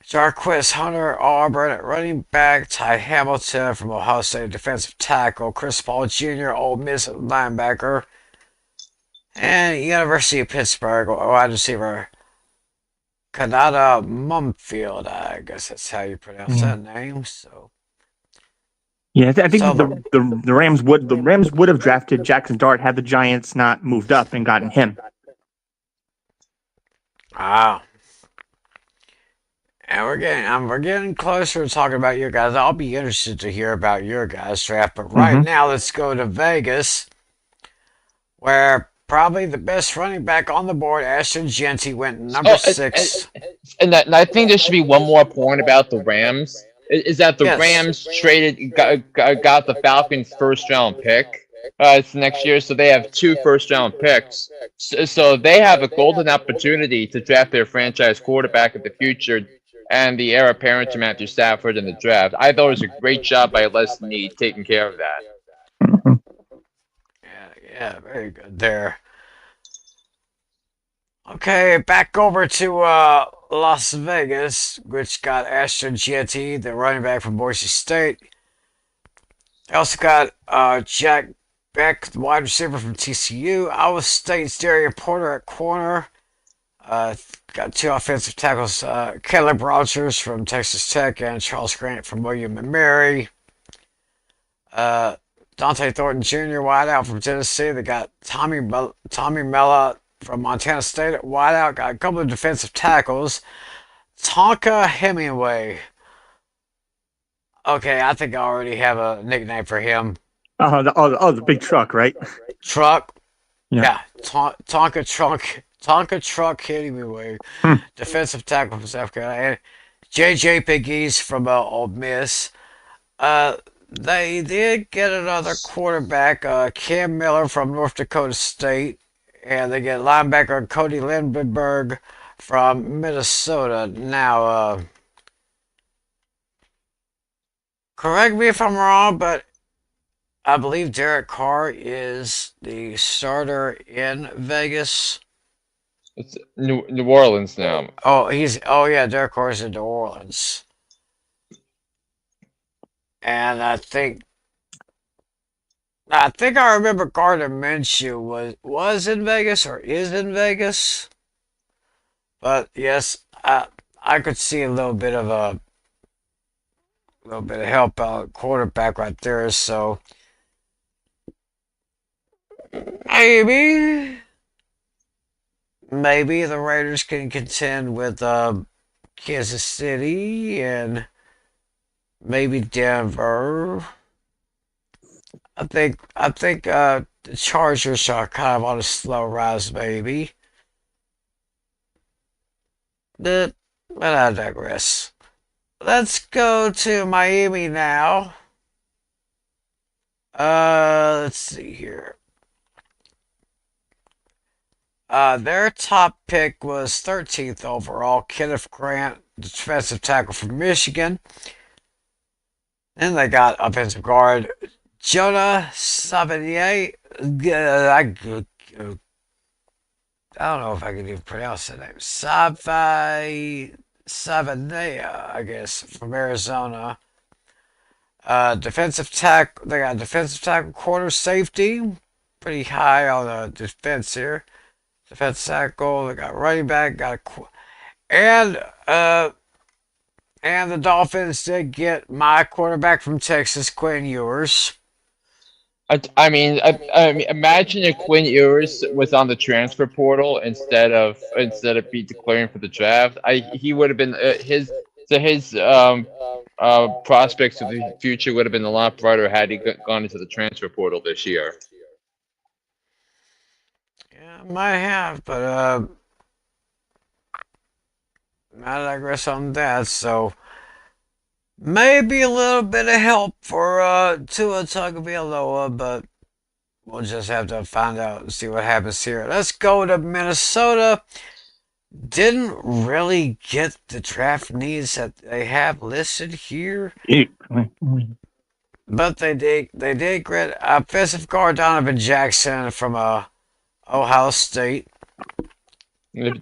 Jarquez Hunter, Auburn at running back, Ty Hamilton from Ohio State defensive tackle, Chris Paul Jr., Ole Miss linebacker, and University of Pittsburgh wide receiver Kanata Mumfield. I guess that's how you pronounce that name. So. Yeah, I think the Rams would have drafted Jackson Dart had the Giants not moved up and gotten him. Ah. And we're getting closer to talking about your guys. I'll be interested to hear about your guys' draft. But right Mm-hmm. now, let's go to Vegas, where probably the best running back on the board, Ashton Genty, went number Oh, six. and I think there should be one more point about the Rams. Is that the Yes. Rams got the Falcons' first round pick it's next year, so they have two first round picks. So they have a golden opportunity to draft their franchise quarterback of the future and the heir apparent to Matthew Stafford in the draft. I thought it was a great job by Les Snead taking care of that. Mm-hmm. Yeah, very good there. Okay, back over to Las Vegas, which got Ashton Genty, the running back from Boise State. They also got Jack Beck, the wide receiver from TCU. Iowa State's Darian Porter at corner. Got two offensive tackles, Caleb Rogers from Texas Tech and Charles Grant from William & Mary. Dante Thornton Jr., wideout from Tennessee. They got Tommy Mella from Montana State at wideout. Got a couple of defensive tackles. Tonka Hemingway. Okay, I think I already have a nickname for him. The big truck, right? Truck. Yeah. Tonka Truck Hemingway. Hmm. Defensive tackle from South Carolina. J.J. Pegues from Ole Miss. They did get another quarterback, Cam Miller from North Dakota State, and they get linebacker Cody Lindenberg from Minnesota. Now, correct me if I'm wrong, but I believe Derek Carr is the starter in Vegas. It's New Orleans now. Oh yeah, Derek Carr is in New Orleans. And I think I remember Gardner Minshew was in Vegas or is in Vegas. But yes, I could see a little bit of help out quarterback right there. So maybe the Raiders can contend with Kansas City and maybe Denver. I think the Chargers are kind of on a slow rise, maybe. But I digress. Let's go to Miami now. Let's see here. Their top pick was 13th overall, Kenneth Grant, defensive tackle from Michigan. Then they got offensive guard Jonah Savanier. I don't know if I can even pronounce the name. Savanea, I guess, from Arizona. Defensive tackle. They got defensive tackle, corner, safety. Pretty high on the defense here. Defensive tackle. They got running back. And the Dolphins did get my quarterback from Texas, Quinn Ewers. I mean, imagine if Quinn Ewers was on the transfer portal instead of be declaring for the draft. He would have been his prospects of the future would have been a lot brighter had he gone into the transfer portal this year. Yeah, might have, but I digress on that. So maybe a little bit of help for Tua Tagovailoa, but we'll just have to find out and see what happens here. Let's go to Minnesota. Didn't really get the draft needs that they have listed here, but they did get offensive guard Donovan Jackson from Ohio State.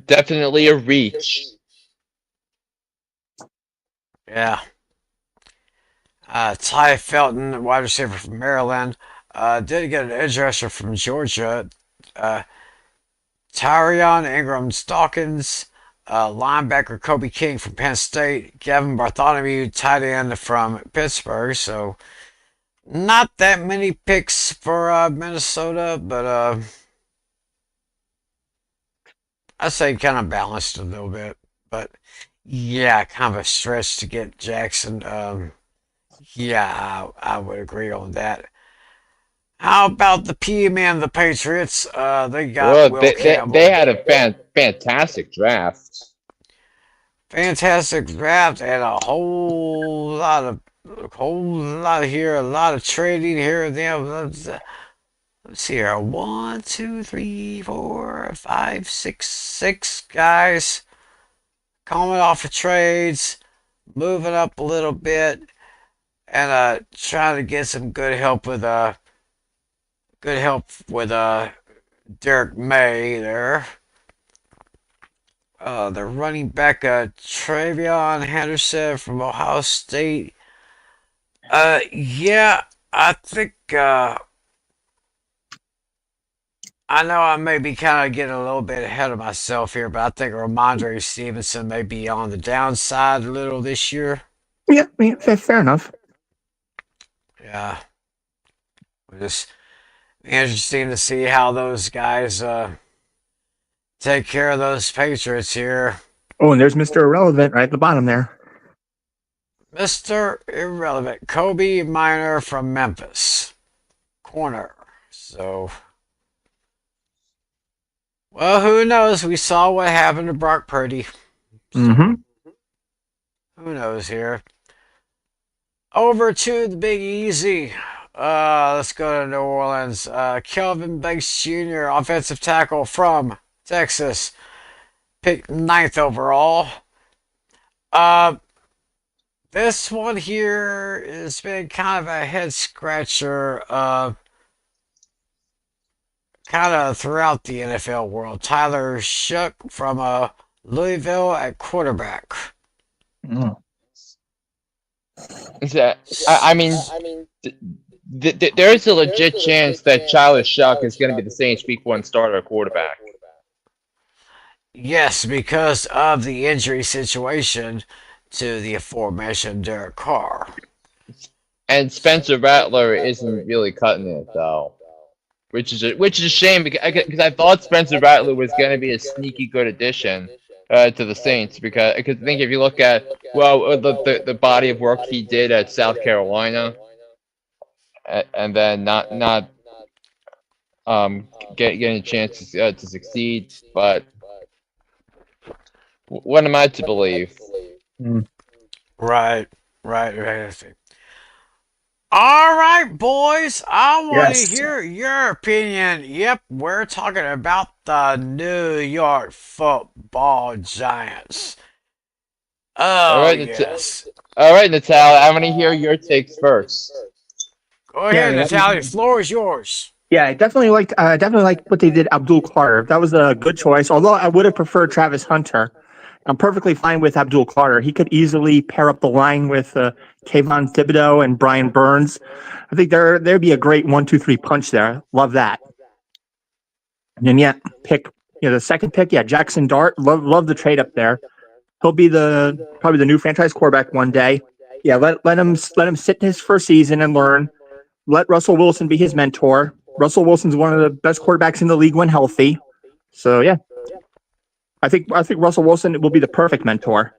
Definitely a reach. Yeah. Ty Felton, wide receiver from Maryland, did get an edge rusher from Georgia. Tyrion Ingram-Dawkins, linebacker Kobe King from Penn State, Gavin Bartholomew, tight end from Pittsburgh. So not that many picks for Minnesota, but I say kind of balanced a little bit. But Yeah, kind of a stretch to get Jackson. Yeah, I would agree on that. How about the P man, the Patriots? They got Well, Will they Campbell. had a fantastic draft. Fantastic draft and a whole lot here, a lot of trading here and there. Let's see here. One, two, three, four, five, six guys coming off of trades, moving up a little bit, and trying to get some good help with Derek May there. The running back Travion Henderson from Ohio State. Yeah, I think I know I may be kind of getting a little bit ahead of myself here, but I think Ramondre Stevenson may be on the downside a little this year. Yeah, yeah, fair enough. Yeah, just interesting to see how those guys take care of those Patriots here. Oh, and there's Mr. Irrelevant right at the bottom there. Mr. Irrelevant, Kobe Minor from Memphis, corner. So, well, who knows? We saw what happened to Brock Purdy. Mm-hmm. Who knows here? Over to the Big Easy. Let's go to New Orleans. Kelvin Banks Jr., offensive tackle from Texas, picked ninth overall. Uh, this one here has been kind of a head scratcher, kind of throughout the NFL world. Tyler Shook from Louisville at quarterback. Mm. I mean, there is a legit chance that Tyler Shough is going to be the Saints' Week 1 starter quarterback. Yes, because of the injury situation to the aforementioned Derek Carr. And Spencer Rattler isn't really cutting it though, which is a shame because I thought Spencer Rattler was going to be a sneaky good addition to the Saints because I think if you look at the body of work he did at South Carolina, and then not getting a chance to succeed, but what am I to believe? Right. I see. All right, boys. I want to Yes. hear your opinion. Yep, we're talking about the New York Football Giants. Oh, right, yes. All right, Natalia, I want to hear your takes first. Go ahead, Yeah, Natalia. Floor is yours. Yeah, I definitely liked what they did Abdul Carter. That was a good choice. Although I would have preferred Travis Hunter. I'm perfectly fine with Abdul Carter. He could easily pair up the line with Kayvon Thibodeau and Brian Burns. I think there'd be a great 1-2-3 punch there. Love that. And then the second pick, Jackson Dart. Love the trade up there. He'll be probably the new franchise quarterback one day. Yeah, let him sit in his first season and learn. Let Russell Wilson be his mentor. Russell Wilson's one of the best quarterbacks in the league when healthy. So yeah. I think Russell Wilson will be the perfect mentor.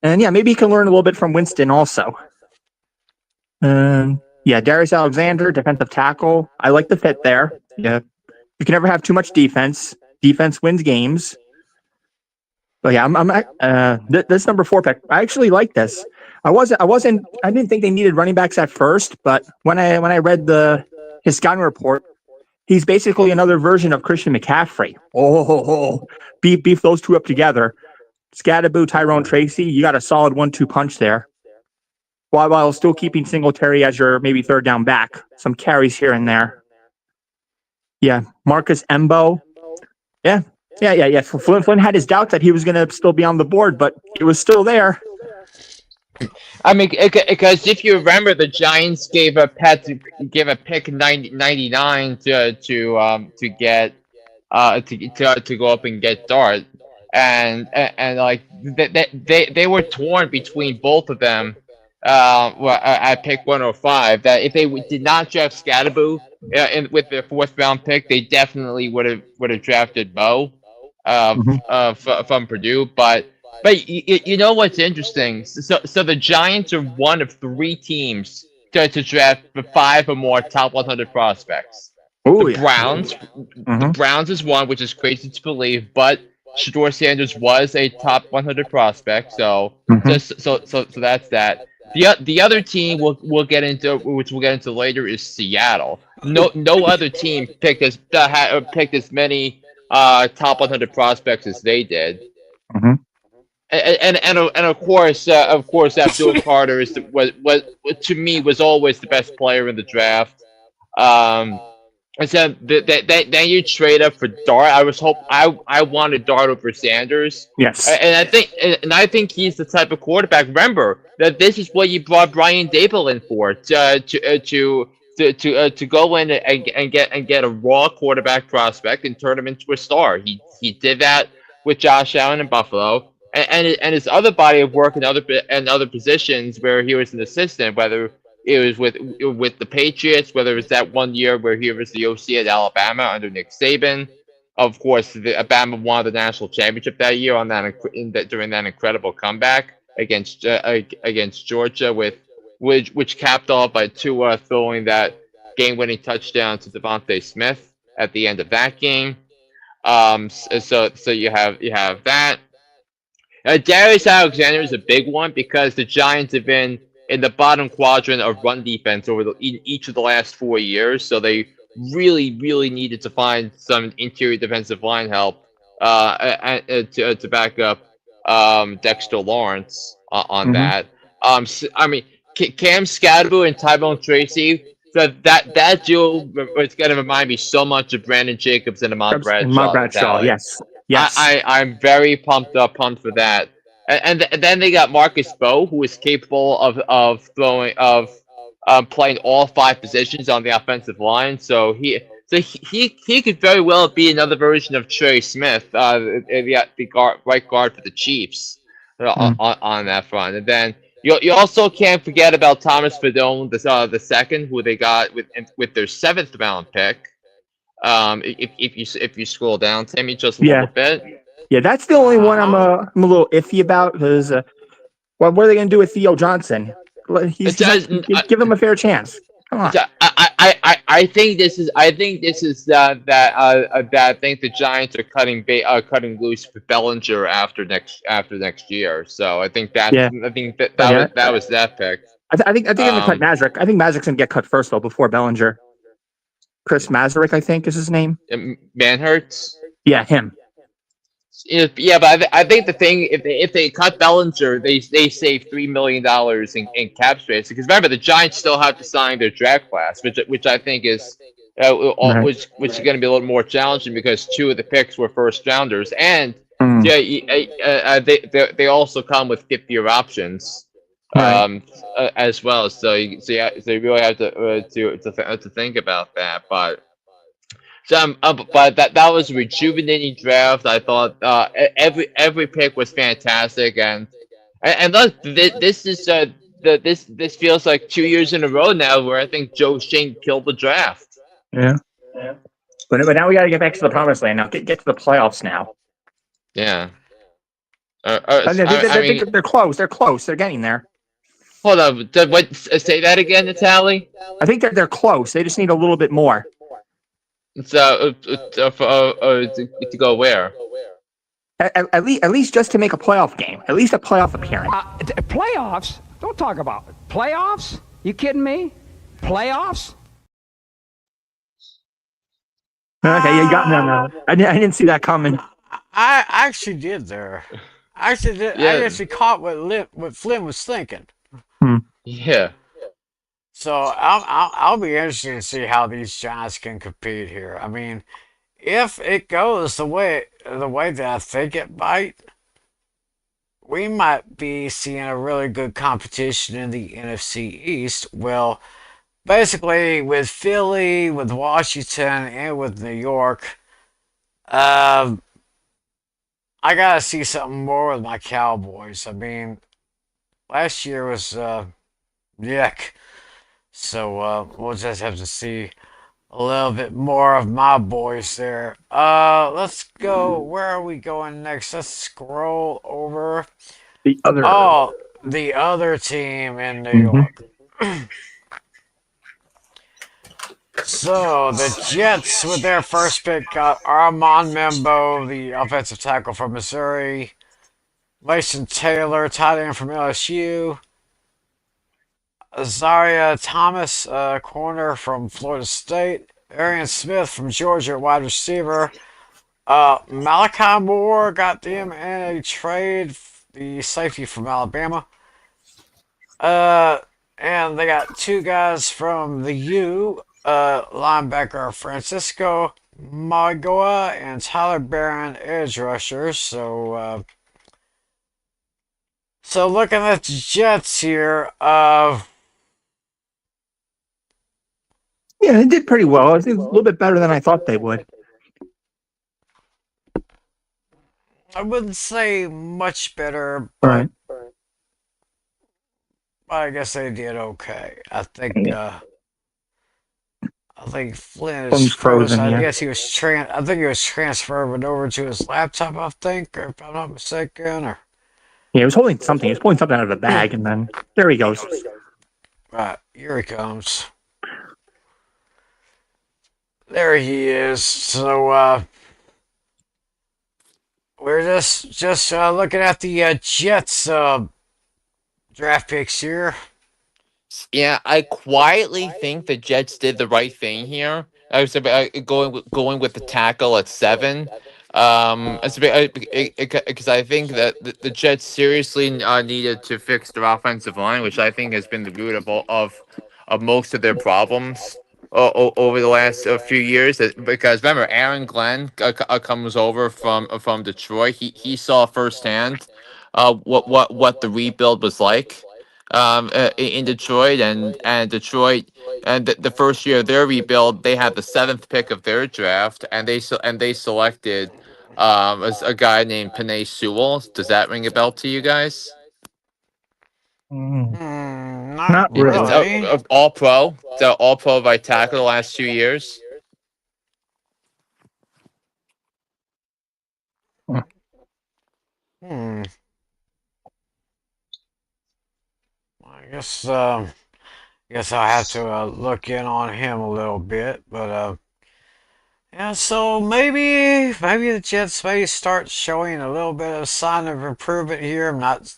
And yeah, maybe he can learn a little bit from Winston also. Darius Alexander, defensive tackle. I like the fit there. Yeah. You can never have too much defense. Defense wins games. But yeah, this number 4 pick. I actually like this. I didn't think they needed running backs at first, but when I read his scouting report, he's basically another version of Christian McCaffrey. Beef those two up together. Scadaboo, Tyrone Tracy, you got a solid 1-2 punch there. While still keeping Singletary as your maybe third down back. Some carries here and there. Yeah, Marcus Embo. Yeah. Flynn had his doubts that he was going to still be on the board, but it was still there. I mean, because if you remember, the Giants gave a pick 99 to go up and get Dart, and like they were torn between both of them. At pick 105, that if they did not draft Scadaboo with their 4th round pick, they definitely would have drafted Bo from Purdue. But you know what's interesting? So the Giants are one of 3 teams to draft 5 or more top 100 prospects. Oh The yeah. Browns, the hmm Browns is one, which is crazy to believe, but Shador Sanders was a top 100 prospect, so hmm that's that. The other team we'll get into, which we'll get into later, is Seattle. No other team picked as many top 100 prospects as they did. hmm And of course Abdul Carter was to me was always the best player in the draft. Um, and so then you trade up for Dart. I wanted Dart over Sanders, Yes. and I think he's the type of quarterback. Remember that this is what you brought Brian Dable in for to go in and get a raw quarterback prospect and turn him into a star. He did that with Josh Allen in Buffalo, and his other body of work in other positions where he was an assistant, whether it was with the Patriots, whether it was that one year where he was the OC at Alabama under Nick Saban. Of course, the Alabama won the national championship that year during that incredible comeback against Georgia, which capped off by Tua throwing that game-winning touchdown to Devontae Smith at the end of that game. So you have that. Darius Alexander is a big one because the Giants have been in the bottom quadrant of run defense in each of the last 4 years, so they really, really needed to find some interior defensive line help to back up Dexter Lawrence on Mhm. that. I mean, Cam Scadaboo and Tyrone Tracy. That duo was going to remind me so much of Brandon Jacobs and Ahmad And Mark Bradshaw. Bradshaw. Valley. Yes. Yes. I'm very pumped for that. And then they got Marcus Bowe, who is capable of playing all 5 positions on the offensive line. So he could very well be another version of Trey Smith, the right guard for the Chiefs on that front. And then you also can't forget about Thomas Fedone, the second, who they got with their 7th round pick. If you scroll down, Timmy, just a little bit. Yeah, that's the only one I'm a little iffy about because what are they going to do with Theo Johnson? Give him a fair chance. Come on. I think this is that I think the Giants are cutting loose with Bellinger after next year. So I think that was that pick. I think they're going to cut Mazurek. I think Mazurik's going to get cut first though before Bellinger. Chris Mazurek, I think, is his name. Manhurts. Yeah, him. Yeah, but I think the thing if they cut Bellinger, they save $3 million in cap space because remember the Giants still have to sign their draft class, which I think is which is going to be a little more challenging because 2 of the picks were first rounders, and they also come with 5th-year options as well. So you really have to think about that, but. But that was a rejuvenating draft. I thought every pick was fantastic, and look, this is this feels like 2 years in a row now where I think Joe Shane killed the draft. Yeah. But now we got to get back to the promised land. Now get to the playoffs now. Yeah. I think they're close. They're close. They're getting there. Hold on. Say that again, Natalie? I think they're close. They just need a little bit more. So to go where? At least just to make a playoff game. At least a playoff appearance. Playoffs? Don't talk about it. Playoffs? You kidding me? Playoffs? Okay, you got no. I didn't see that coming. I actually did there. I actually caught what Flynn was thinking. Yeah. So I'll be interested to see how these Giants can compete here. I mean, if it goes the way that I think it might, we might be seeing a really good competition in the NFC East. Well, basically with Philly, with Washington, and with New York, I gotta see something more with my Cowboys. I mean, last year was yuck. So we'll just have to see. a little bit more of my boys there. Let's go. Where are we going next? Let's scroll over. The other. Oh, the other team in New Mhm. York. So the Jets, with their first pick, got Armand Membo, the offensive tackle from Missouri, Mason Taylor, tight end from LSU, Azaria Thomas, corner from Florida State, Arian Smith from Georgia, wide receiver. Malachi Moore got them in a trade, the safety from Alabama. Uh, and they got two guys from the U, linebacker Francisco Magoa and Tyler Barron, edge rushers. So looking at the Jets here, Yeah, they did pretty well. I think a little bit better than I thought they would. I wouldn't say much better, All but right. I guess they did okay. Yeah. I think Flynn is Phone's frozen. frozen. I Yeah. guess I think he was transferring over to his laptop. I think, or if I'm not mistaken, or Yeah, he was holding something. He was pulling something out of the bag, and then there he goes. right here he comes. There he is. So we're just looking at the Jets draft picks here. Yeah, I quietly think the Jets did the right thing here. I was going with the tackle at 7. Because I think that the Jets seriously needed to fix their offensive line, which I think has been the root of most of their problems over the last few years. Because remember, Aaron Glenn comes over from Detroit. He saw firsthand what the rebuild was like in Detroit, and Detroit, and the first year of their rebuild, they had the 7th pick of their draft, and they selected as a guy named Penei Sewell. Does that ring a bell to you guys? Mm, Not not It's really. really. all pro. It's a all pro by tackle the last 2 years. Hmm. I guess I'll have to look in on him a little bit, but yeah. So maybe the Jets may start showing a little bit of sign of improvement here. I'm not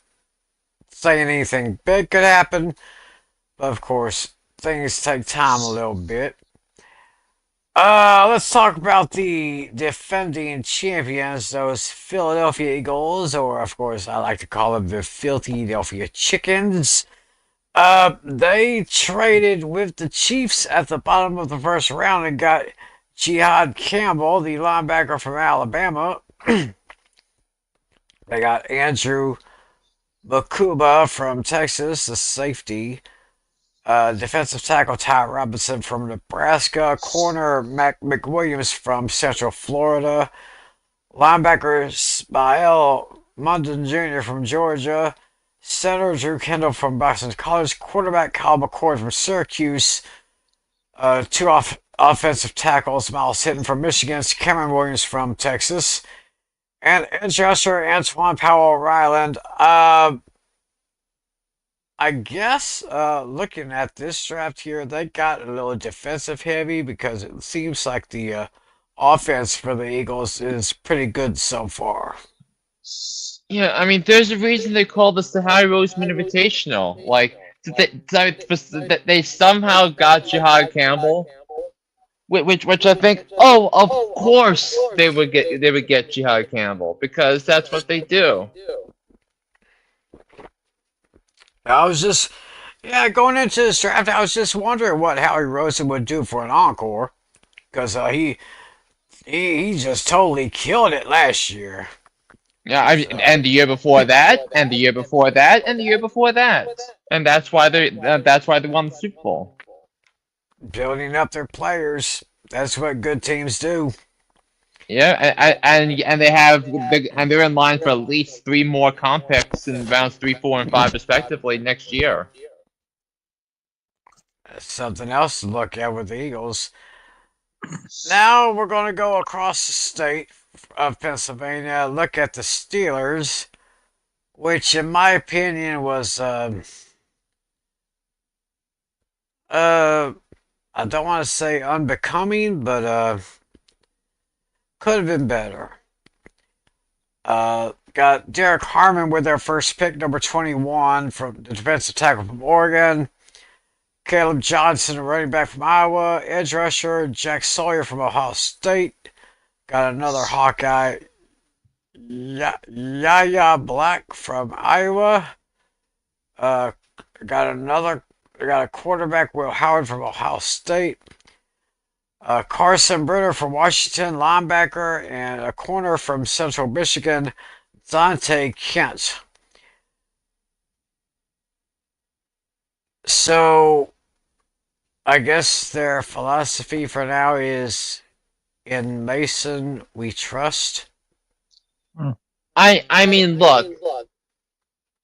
saying anything big could happen, but of course things take time a little bit. Let's talk about the defending champions, those Philadelphia Eagles, or of course I like to call them the Philadelphia Chickens. They traded with the Chiefs at the bottom of the first round and got Jihad Campbell, the linebacker from Alabama. They got Andrew Bakuba from Texas, the safety. Defensive tackle Ty Robinson from Nebraska. Corner Mac McWilliams from Central Florida. Linebacker Smael Munden Jr. from Georgia. Center Drew Kendall from Boston College. Quarterback Kyle McCord from Syracuse. Two offensive tackles, Miles Hinton from Michigan. Cameron Williams from Texas. And edge rusher Antoine Powell Ryland. I guess looking at this draft here, they got a little defensive heavy because it seems like the offense for the Eagles is pretty good so far. Yeah, I mean, there's a reason they call this the Harry Roseman Invitational. Like, they somehow got Jihad Campbell, which I think, oh, of course they would get Jihad Campbell because that's what they do. I was just, yeah, going into this draft, I was just wondering what Howie Rosen would do for an encore because he just totally killed it last year. Yeah, I mean, and the year before that, and the year before that, and the year before that, and that's why they won the Super Bowl. Building up their players, that's what good teams do. Yeah, and they have and they're in line for at least 3 more comp picks in rounds 3, 4, and 5 respectively next year. Something else to look at with the Eagles. Now we're going to go across the state of Pennsylvania, look at the Steelers, which, in my opinion, was uh, I don't want to say unbecoming, but could have been better. Got Derek Harmon with their first pick, number 21, from the defensive tackle from Oregon. Caleb Johnson, a running back from Iowa. Edge rusher Jack Sawyer from Ohio State. Got another Hawkeye, Yaya Black from Iowa. Uh, got a quarterback, Will Howard from Ohio State. Carson Brenner from Washington, linebacker, and a corner from Central Michigan, Dante Kent. So, I guess their philosophy for now is in Mason we trust. I mean, look,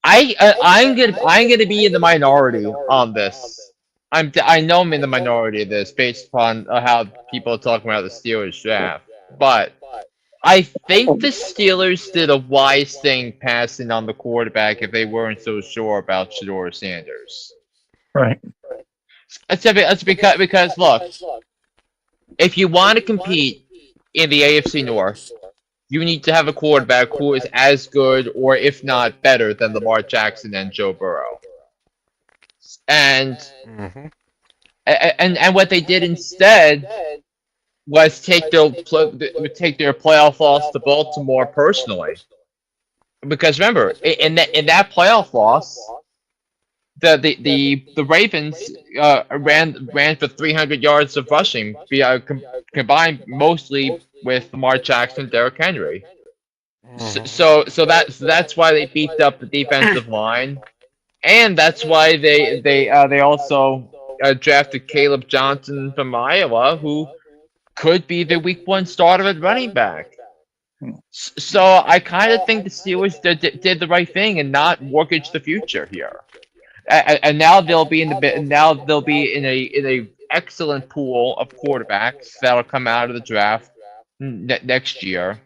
I'm gonna be in the minority on this. I know I'm in the minority of this based upon how people are talking about the Steelers draft, but I think the Steelers did a wise thing passing on the quarterback if they weren't so sure about Shedeur Sanders. Right. It's because look, if you want to compete in the AFC North, you need to have a quarterback who is as good, or if not better, than Lamar Jackson and Joe Burrow. And Mm-hmm. and what they did instead was take their playoff loss to Baltimore personally, because remember, in that playoff loss, the Ravens ran for 300 yards of rushing, combined mostly with Lamar Jackson, Derrick Henry. So that's why they beefed up the defensive line, and that's why they also drafted Caleb Johnson from Iowa, who could be the Week 1 starter at running back. So I kind of think the Steelers did the right thing and not mortgage the future here. And now they'll be in a excellent pool of quarterbacks that'll come out of the draft next year.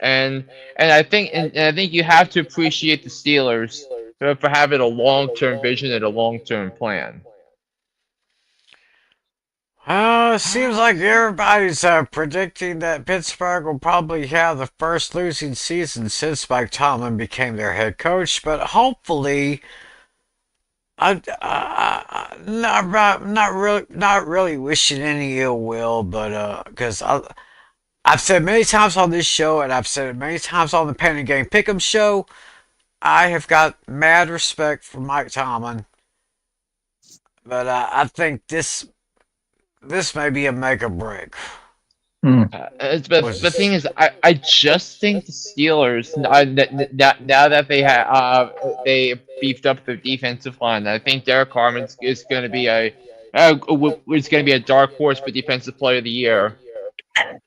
And I think you have to appreciate the Steelers for having a long-term vision and a long-term plan. Seems like everybody's predicting that Pittsburgh will probably have the first losing season since Mike Tomlin became their head coach, but hopefully, not really wishing any ill will, but because I've said many times on this show, and I've said it many times on the Penny Game Pick'em show, I have got mad respect for Mike Tomlin, but I think this may be a make or break. But the thing is, I just think the Steelers now that they beefed up their defensive line, I think Derek Harmon is going to be a dark horse for Defensive Player of the Year.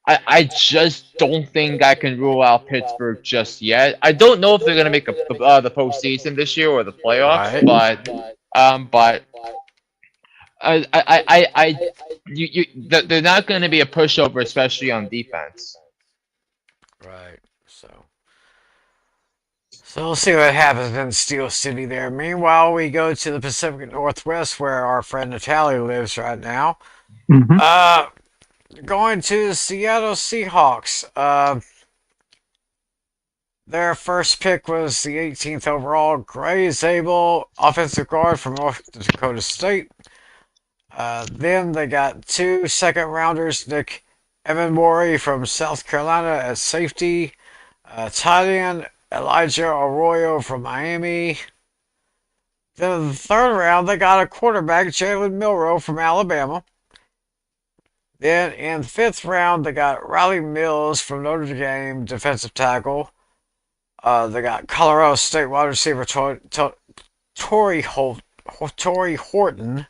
I just don't think I can rule out Pittsburgh just yet. I don't know if they're going to make the postseason this year or the playoffs, Right. but they're not going to be a pushover, especially on defense. Right. So we'll see what happens in Steel City there. Meanwhile, we go to the Pacific Northwest where our friend Natalie lives right now. Mhm. Going to the Seattle Seahawks. Their first pick was the 18th overall, Gray Zabel, offensive guard from North Dakota State. Then they got 2 second rounders, Nick Evanmori from South Carolina at safety, tight end Elijah Arroyo from Miami. Then in the 3rd round, they got a quarterback, Jalen Milroe from Alabama. Then in the 5th round, they got Riley Mills from Notre Dame, defensive tackle. They got Colorado State wide receiver Torrey Horton.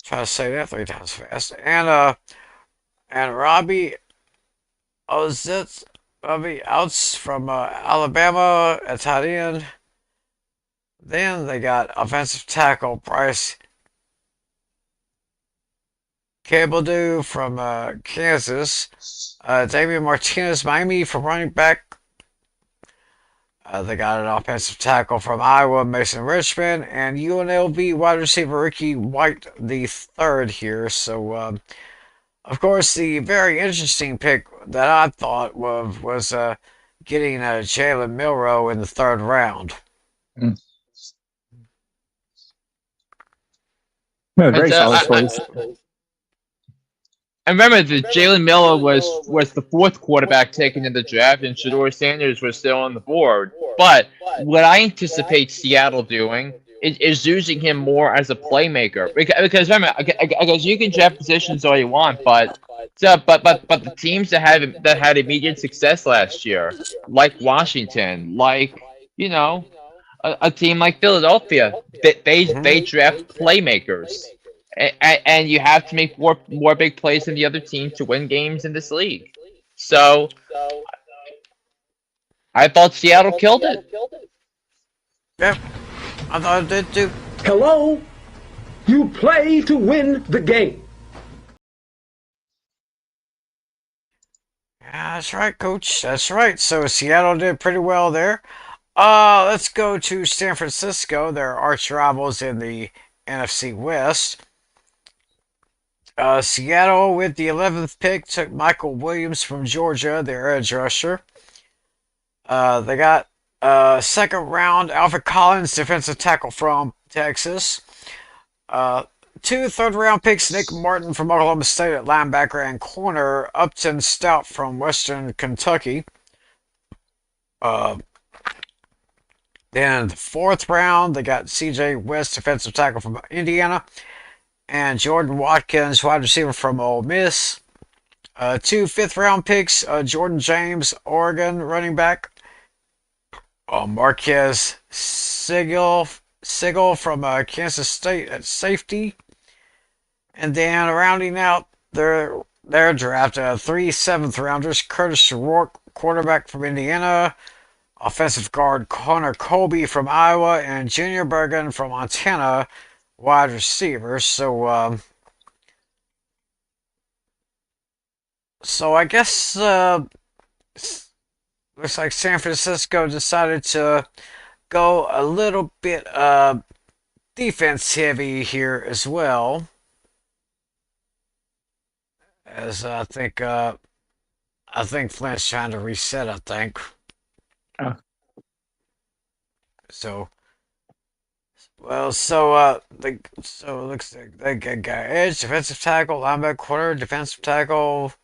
Try to say that 3 times fast. And Robbie Outs from Alabama at tight end. Then they got offensive tackle Bryce Cabledew from Kansas. Damian Martinez, Miami from running back. They got an offensive tackle from Iowa, Mason Richmond, and UNLV wide receiver Ricky White the third here. So, of course, the very interesting pick that I thought was getting Jalen Milroe in the third round. No, very solid I, choice. I remember that Jalen Miller was the fourth quarterback taken in the draft, and Shador Sanders was still on the board. But what I anticipate Seattle doing is using him more as a playmaker. Because remember, I guess you can draft positions all you want, but the teams that had immediate success last year, like Washington, like a team like Philadelphia, they draft playmakers. And you have to make more big plays than the other team to win games in this league. So I thought Seattle killed it. Yeah, I thought it did too. Hello? You play to win the game. Yeah, that's right, Coach. That's right. So Seattle did pretty well there. Let's go to San Francisco. Their arch rivals in the NFC West. Seattle, with the 11th pick, took Michael Williams from Georgia, their edge rusher. They got second round Alfred Collins, defensive tackle from Texas. 2 third-round picks, Nick Martin from Oklahoma State at linebacker, and corner Upton Stout from Western Kentucky. Then in the 4th round, they got C.J. West, defensive tackle from Indiana, and Jordan Watkins, wide receiver from Ole Miss. 2 fifth-round picks, Jordan James, Oregon running back. Marquez Sigel from Kansas State at safety. And then rounding out their draft, 3 seventh-rounders, Curtis Rourke, quarterback from Indiana. Offensive guard Connor Colby from Iowa, and Junior Bergen from Montana, wide receivers. So I guess looks like San Francisco decided to go a little bit defense heavy here as well, as I think Flint's trying to reset. I think. So. Well, so it looks like they got edge, defensive tackle, linebacker, corner, defensive tackle,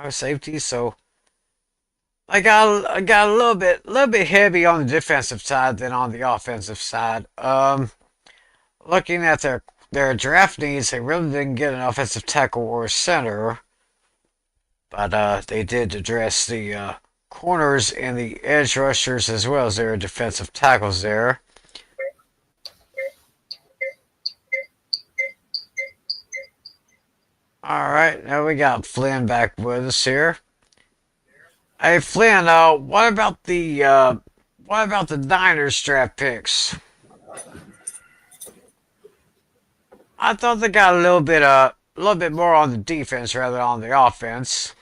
safety. So I got a little bit heavy on the defensive side than on the offensive side. Looking at their draft needs, they really didn't get an offensive tackle or a center, but they did address the corners and the edge rushers as well as their defensive tackles there. All right, now we got Flynn back with us here. Hey Flynn, what about the Niners draft picks? I thought they got a little bit more on the defense rather than on the offense.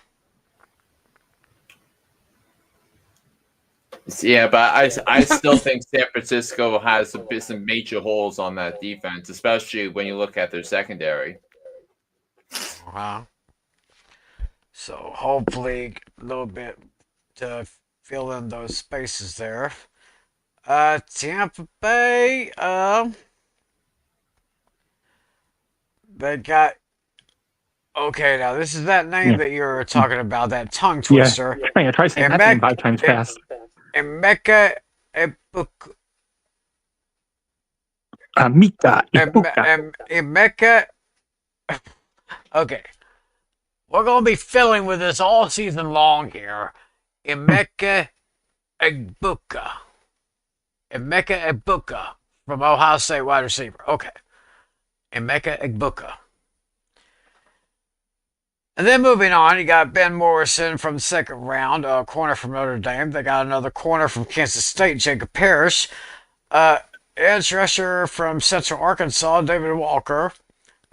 Yeah, but I still think San Francisco has some major holes on that defense, especially when you look at their secondary. Wow. So hopefully a little bit to fill in those spaces there. Tampa Bay, they got. Okay, now this is that name that you're talking about, that tongue twister. Yeah, try saying that name 5 times fast. Emeka Egbuka. Mika Ibuka. Emeka. Okay. We're going to be filling with this all season long here. Emeka Egbuka. Emeka Egbuka from Ohio State wide receiver. Okay. Emeka Egbuka. And then moving on, you got Ben Morrison from the second round, corner from Notre Dame. They got another corner from Kansas State, Jacob Parrish. Edge rusher from Central Arkansas, David Walker.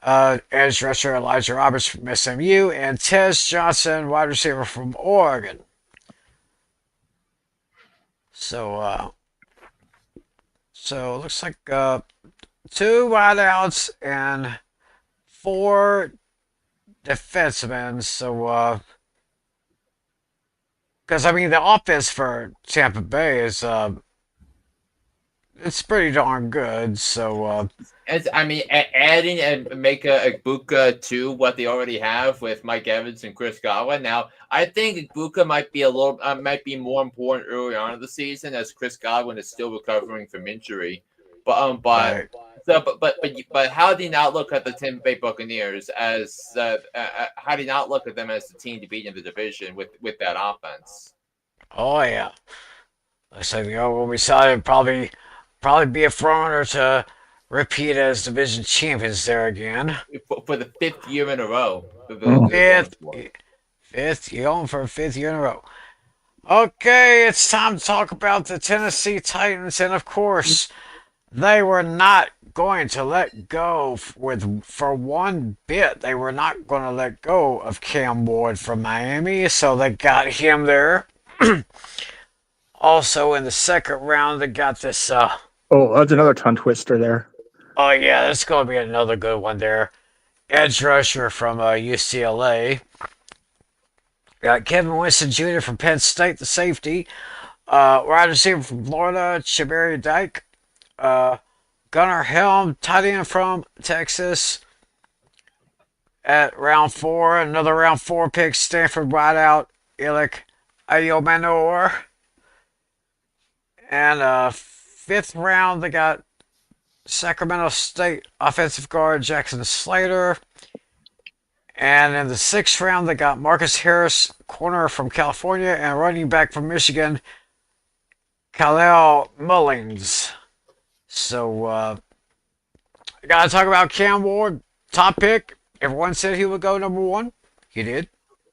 edge rusher Elijah Roberts from SMU, and Tez Johnson, wide receiver from Oregon. So it looks like 2 wideouts and 4 defensemen. So, because I mean the offense for Tampa Bay is it's pretty darn good. So, adding and make a Igbokwe to what they already have with Mike Evans and Chris Godwin. Now, I think Igbokwe might be more important early on in the season as Chris Godwin is still recovering from injury. But how do you not look at the Tampa Bay Buccaneers as how do you not look at them as the team to beat in the division with that offense? oh yeah, looks like when we saw it probably be a front runner to repeat as division champions there again. For the 5th year in a row. Fifth, you're going for a 5th year in a row. Okay, it's time to talk about the Tennessee Titans, and of course, they were not going to let go for one bit. They were not going to let go of Cam Ward from Miami, so they got him there. Also, in the second round, they got this. Oh, that's another tongue twister there. Oh yeah, that's going to be another good one there. Edge rusher from UCLA. Got Kevin Winston Jr. from Penn State, the safety. Wide receiver from Florida, Chabari Dyke. Gunnar Helm, tight end from Texas. At round 4, another round 4 pick, Stanford wideout, Ilek Ayomanor. And 5th round, they got Sacramento State offensive guard Jackson Slater. And in the 6th round, they got Marcus Harris, corner from California, and running back from Michigan, Khalil Mullings. So, I got to talk about Cam Ward, top pick. Everyone said he would go number 1. He did.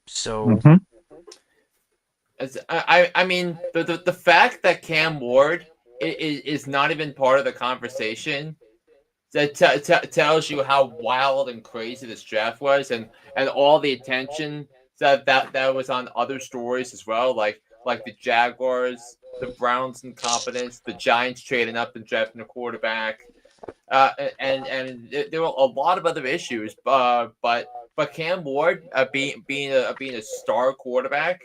So, I mean, the fact that Cam Ward is not even part of the conversation that tells you how wild and crazy this draft was, and all the attention that was on other stories as well, like the Jaguars, the Browns' incompetence, the Giants trading up and drafting a quarterback, and there were a lot of other issues. But Cam Ward being a star quarterback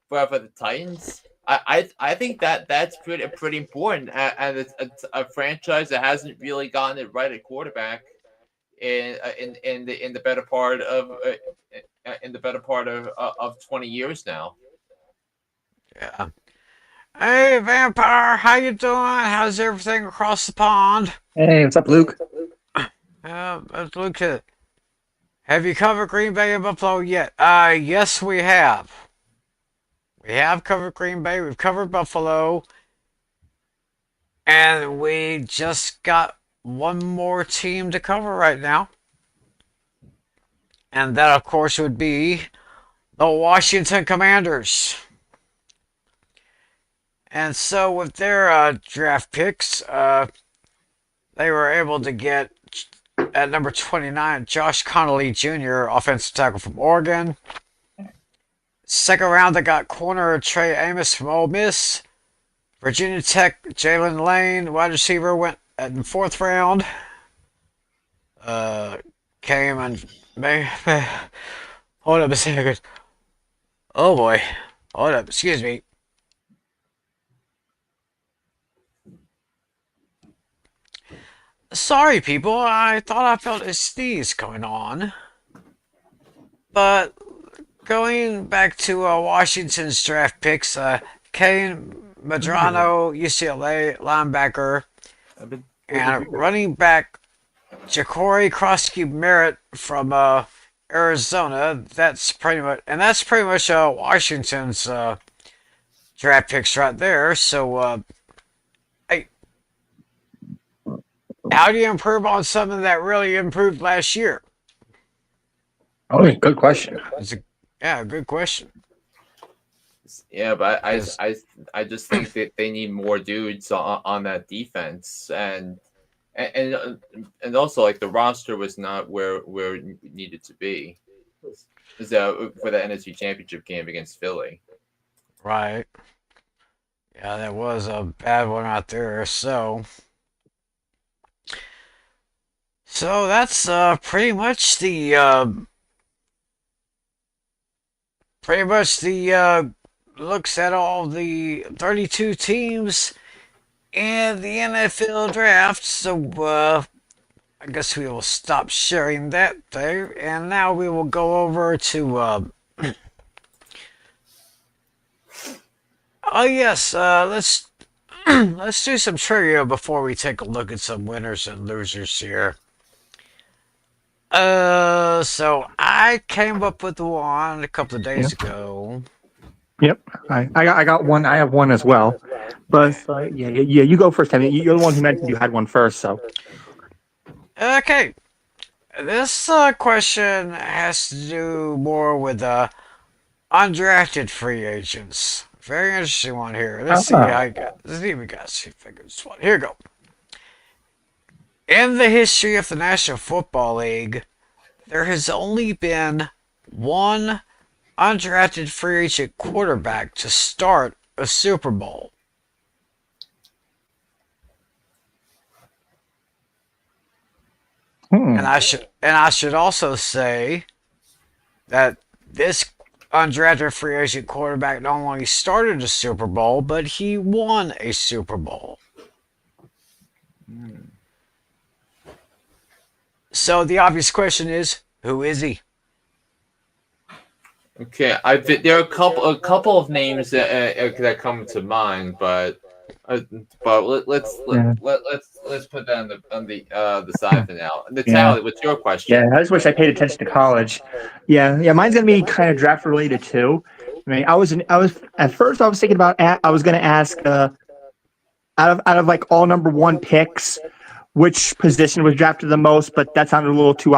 for the Titans, I think that's pretty important, and it's a franchise that hasn't really gotten it right at quarterback in the better part of 20 years now. yeah. Hey, Vampire, how you doing? How's everything across the pond? Hey, what's up, Luke? Let's look at. Have you covered Green Bay and Buffalo yet? Yes, we have. We have covered Green Bay. We've covered Buffalo. And we just got one more team to cover right now. And that, of course, would be the Washington Commanders. And so with their draft picks, they were able to get, at number 29, Josh Connolly Jr., offensive tackle from Oregon. Second round, they got corner Trey Amos from Ole Miss. Virginia Tech, Jalen Lane, wide receiver, went in the 4th round. Came and hold up a second. Oh boy. Hold up, excuse me. Sorry, people. I thought I felt a sneeze going on. But going back to Washington's draft picks, Kane Madrano, UCLA linebacker, and running back Ja'Cory Krosky Merritt from Arizona. That's pretty much Washington's draft picks right there. So, hey, how do you improve on something that really improved last year? Oh, good question. Yeah, good question. Yeah, but I just think that they need more dudes on that defense, and and also like the roster was not where it needed to be. So for the NFC Championship game against Philly. Right. Yeah, that was a bad one out there. So that's pretty much the looks at all the 32 teams in the NFL draft. So I guess we will stop sharing that there, and now we will go over to. Oh yes, let's do some trivia before we take a look at some winners and losers here. So I came up with one a couple of days ago. Yep. I got one. I have one as well. But yeah, you go first. I mean, you're the one who mentioned you had one first. So Okay, this question has to do more with undrafted free agents. Very interesting one here. Let's see if we got see if I can this one. Here we go. In the history of the National Football League, there has only been one undrafted free agent quarterback to start a Super Bowl. And I should also say that this undrafted free agent quarterback not only started a Super Bowl, but he won a Super Bowl. So the obvious question is, who is he? Okay, there are a couple of names that come to mind, but let's put that on the side for now. Natalia, what's your question? yeah, I just wish I paid attention to college. Yeah, mine's gonna be kind of draft related too. I mean, I was at first I was thinking about I was gonna ask out of like all number one picks, which position was drafted the most, but that sounded a little too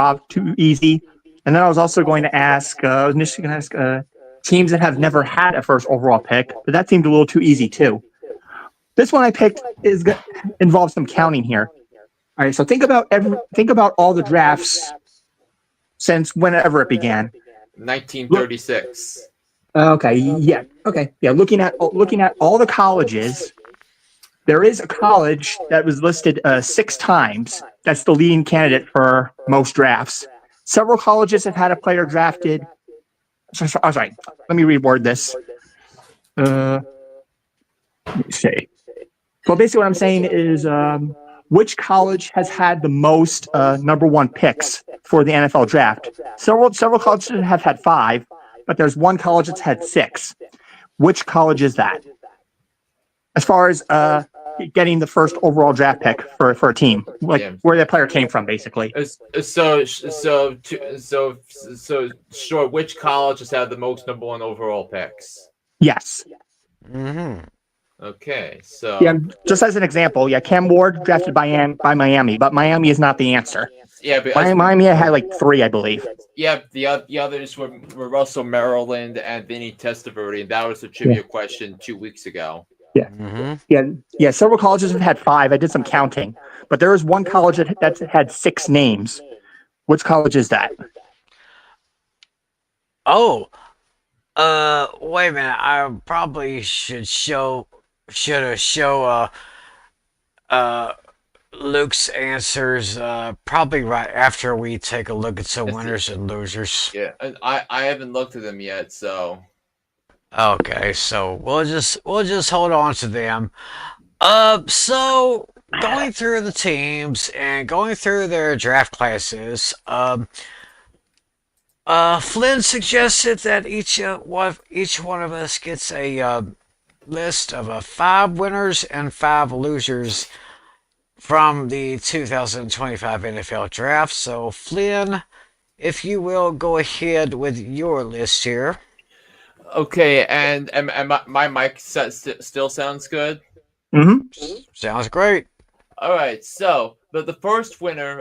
easy. And then I was also going to ask, I was initially going to ask teams that have never had a first overall pick, but that seemed a little too easy too. This one I picked involves some counting here. All right, so think about all the drafts since whenever it began. 1936. Okay, yeah. Looking at all the colleges, there is a college that was listed 6 times. That's the leading candidate for most drafts. Several colleges have had a player drafted. Sorry. Let me reword this. Let me see. So basically what I'm saying is which college has had the most number one picks for the NFL draft? Several colleges have had 5, but there's one college that's had 6. Which college is that? As far as getting the first overall draft pick for a team, where that player came from, basically. So sure. Which college has had the most number one overall picks? Yes. Mm-hmm. Okay, so yeah, just as an example, Cam Ward drafted by Miami, but Miami is not the answer. Yeah, but Miami had like 3, I believe. Yeah, the others were Russell Maryland and Vinny Testaverde, and that was the trivia question 2 weeks ago. Yeah. Mm-hmm. Yeah. Several colleges have had 5. I did some counting, but there is one college that's had 6 names. Which college is that? Oh, wait a minute. I probably should show Luke's answers probably right after we take a look at some winners and losers. Yeah, and I haven't looked at them yet, so. Okay, so we'll just hold on to them. So going through the teams and going through their draft classes, Flynn suggested that each one of us gets a list of 5 winners and 5 losers from the 2025 NFL Draft. So Flynn, if you will, go ahead with your list here. Okay, and my mic still sounds good? Mm-hmm. Sounds great. All right, so the first winner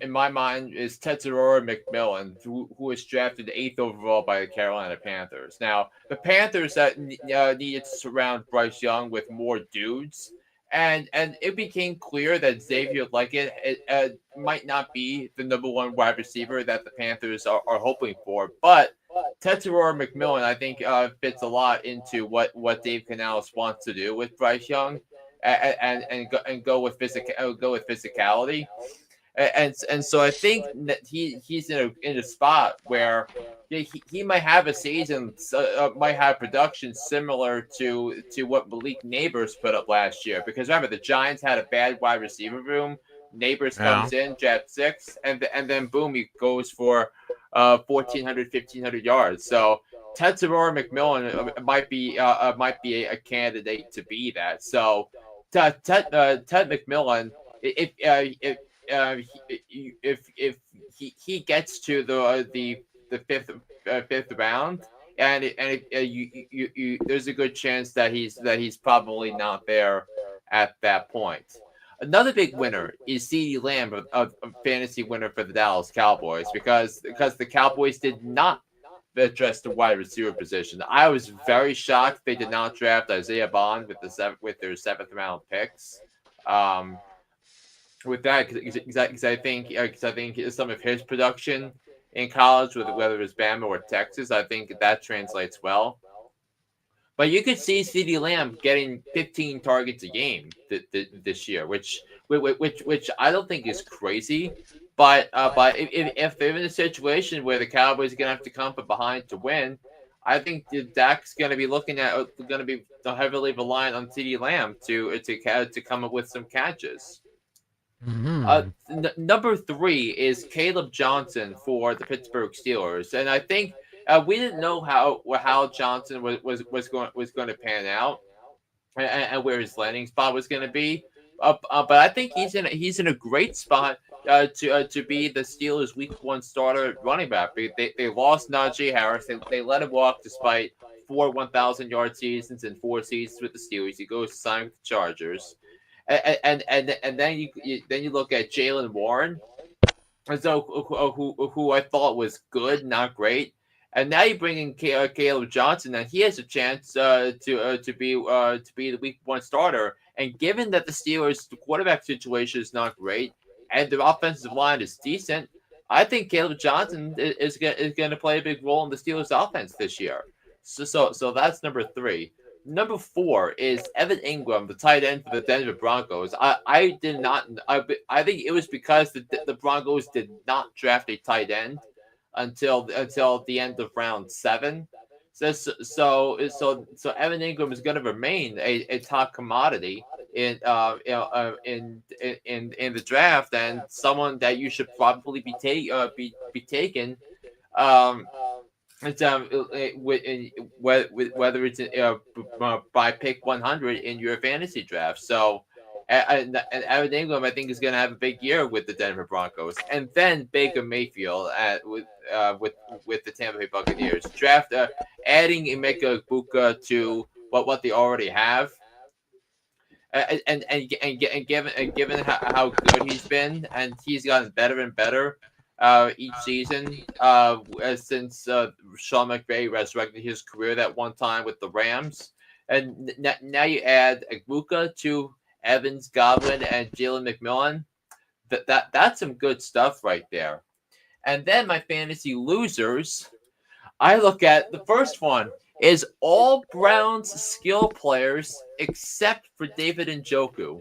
in my mind is Tetsuya McMillan, who was drafted 8th overall by the Carolina Panthers. Now, the Panthers that needed to surround Bryce Young with more dudes, and it became clear that Xavier Leggett might not be the number one wide receiver that the Panthers are hoping for, but Tetsuo McMillan, I think, fits a lot into what Dave Canales wants to do with Bryce Young, and go with physicality. And so I think that he's in a spot where he might have a season, might have production similar to what Malik Neighbors put up last year. Because remember, the Giants had a bad wide receiver room. Neighbors comes in, draft 6, and then boom, he goes for 1,400, 1,500 yards. So Tetsuo McMillan might be a candidate to be that. So Ted McMillan, if he gets to the fifth round, there's a good chance that he's probably not there at that point. Another big winner is CeeDee Lamb, a fantasy winner for the Dallas Cowboys, because the Cowboys did not address the wide receiver position. I was very shocked they did not draft Isaiah Bond with their 7th round picks. With that, because I think some of his production in college, whether it's Bama or Texas, I think that translates well. But you could see CeeDee Lamb getting 15 targets a game this year, which I don't think is crazy. But if they're in a situation where the Cowboys are gonna have to come from behind to win, I think Dak's gonna be heavily reliant on CeeDee Lamb to come up with some catches. Number 3 is Caleb Johnson for the Pittsburgh Steelers, and I think we didn't know how Johnson was going to pan out, and where his landing spot was going to be. But I think he's in a great spot to be the Steelers' Week 1 starter at running back. They lost Najee Harris. They let him walk despite 4 1,000-yard seasons and 4 seasons with the Steelers. He goes to sign with the Chargers. And then you look at Jaylen Warren, who I thought was good, not great, and now you bring in Caleb Johnson, and he has a chance to be the Week 1 starter. And given that the Steelers' quarterback situation is not great and their offensive line is decent, I think Caleb Johnson is going to play a big role in the Steelers' offense this year. So that's number 3. Number 4 is Evan Ingram, the tight end for the Denver Broncos. I think it was because the Broncos did not draft a tight end until the end of round 7. So Evan Ingram is going to remain a top commodity in the draft, and someone that you should probably be taken. Whether it's by pick 100 in your fantasy draft. So, and Evan Ingram, I think, is going to have a big year with the Denver Broncos, and then Baker Mayfield with the Tampa Bay Buccaneers. Adding Emeka Egbuka to what they already have, and given how good he's been, and he's gotten better and better each season since Sean McVay resurrected his career that one time with the Rams. And now you add Egbuka to Evans, Godwin, and Jalen McMillan. That's some good stuff right there. And then my fantasy losers, I look at the first one is all Browns skill players except for David Njoku.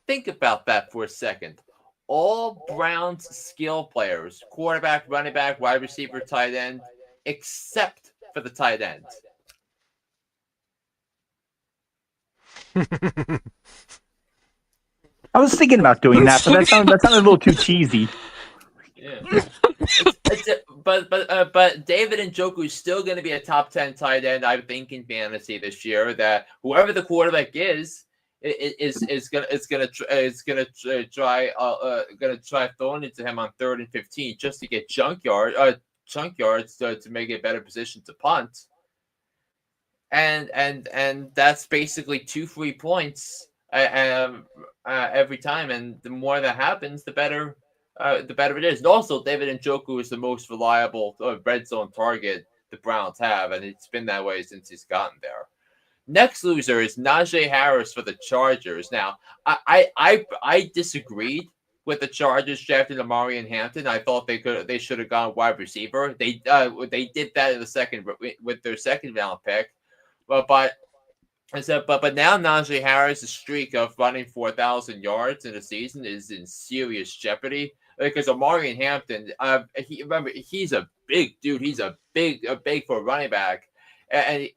Think about that for a second. All Browns skill players, quarterback, running back, wide receiver, tight end, except for the tight end. I was thinking about doing that, but that sounded a little too cheesy. Yeah. But David Njoku is still going to be a top 10 tight end, I think, in fantasy this year. That whoever the quarterback is gonna try throwing it to him on 3rd and 15 just to get chunk yards to make it a better position to punt. And that's basically 2 free points every time, and the more that happens, the better it is. And also, David Njoku is the most reliable red zone target the Browns have, and it's been that way since he's gotten there. next loser is Najee Harris for the Chargers. Now, I disagreed with the Chargers drafting Amari Hampton. I thought they should have gone wide receiver. They did that in the second with their second round pick, but now Najee Harris' streak of running 4,000 yards in a season is in serious jeopardy because Amari Hampton, he's a big dude. He's a big for a running back. And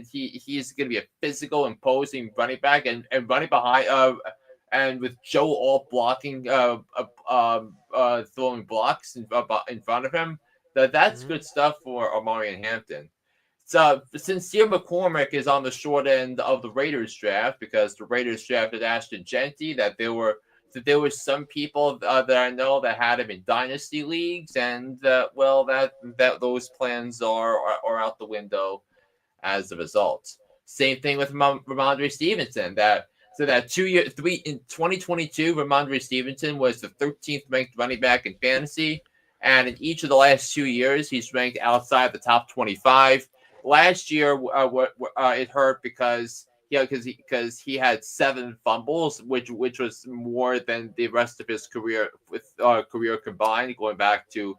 he's going to be a physical, imposing running back, and running behind, and with Joe Alt blocking, throwing blocks in front of him. That's good stuff for Amari Hampton. So Sincere McCormick is on the short end of the Raiders draft because the Raiders drafted Ashton Genty. That there were some people that I know that had him in dynasty leagues, and that those plans are out the window as a result. Same thing with Ramondre Stevenson. In 2022, Ramondre Stevenson was the 13th ranked running back in fantasy, and in each of the last 2 years, he's ranked outside the top 25. Last year, it hurt because he had 7 fumbles, which was more than the rest of his career combined, going back to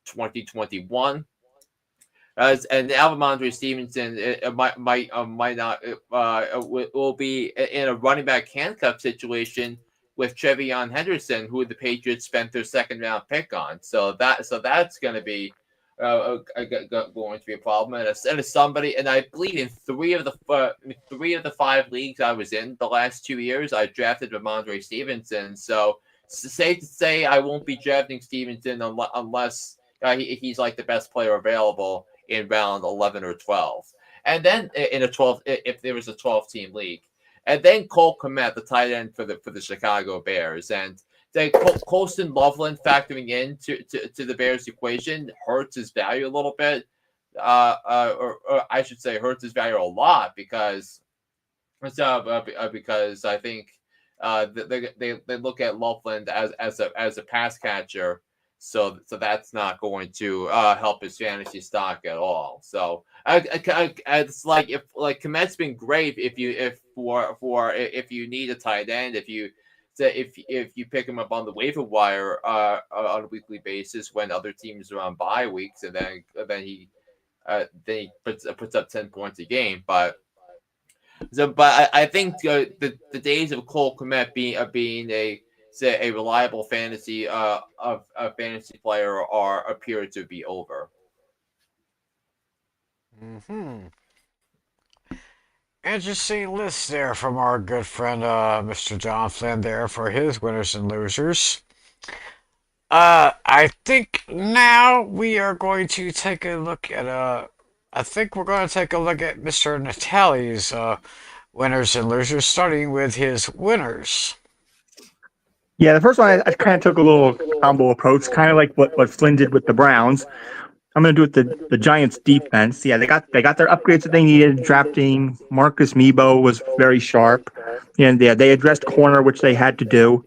2021. And Ramondre Stevenson might not will be in a running back handcuff situation with Trevion Henderson, who the Patriots spent their second round pick on. So that's going to be going to be a problem. And as somebody, and I believe in 3 of the 5 leagues I was in the last 2 years, I drafted Ramondre Stevenson. So it's safe to say I won't be drafting Stevenson unless he's like the best player available in round 11 or 12. And then in a 12, if there was a 12-team league. And then Cole Kmet, the tight end for the Chicago Bears. And then Colston Loveland factoring in to the Bears equation hurts his value a little bit. Or I should say hurts his value a lot because I think they look at Loveland as a pass catcher. So that's not going to help his fantasy stock at all. So it's like if Komet's been great if you need a tight end, if you pick him up on the waiver wire on a weekly basis when other teams are on bye weeks, and then he puts up 10 points a game. But I think the days of Cole Kmet being a reliable fantasy fantasy player appear to be over. Interesting list there from our good friend Mr. John Flynn there for his winners and losers. I think now we are going to take a look at Mr. Natali's winners and losers, starting with his winners. Yeah, the first one I kind of took a little combo approach, kind of like what Flynn did with the Browns. I'm going to do it with the Giants defense. Yeah, they got their upgrades that they needed. Drafting Marcus Mebo was very sharp, and yeah, they addressed corner, which they had to do.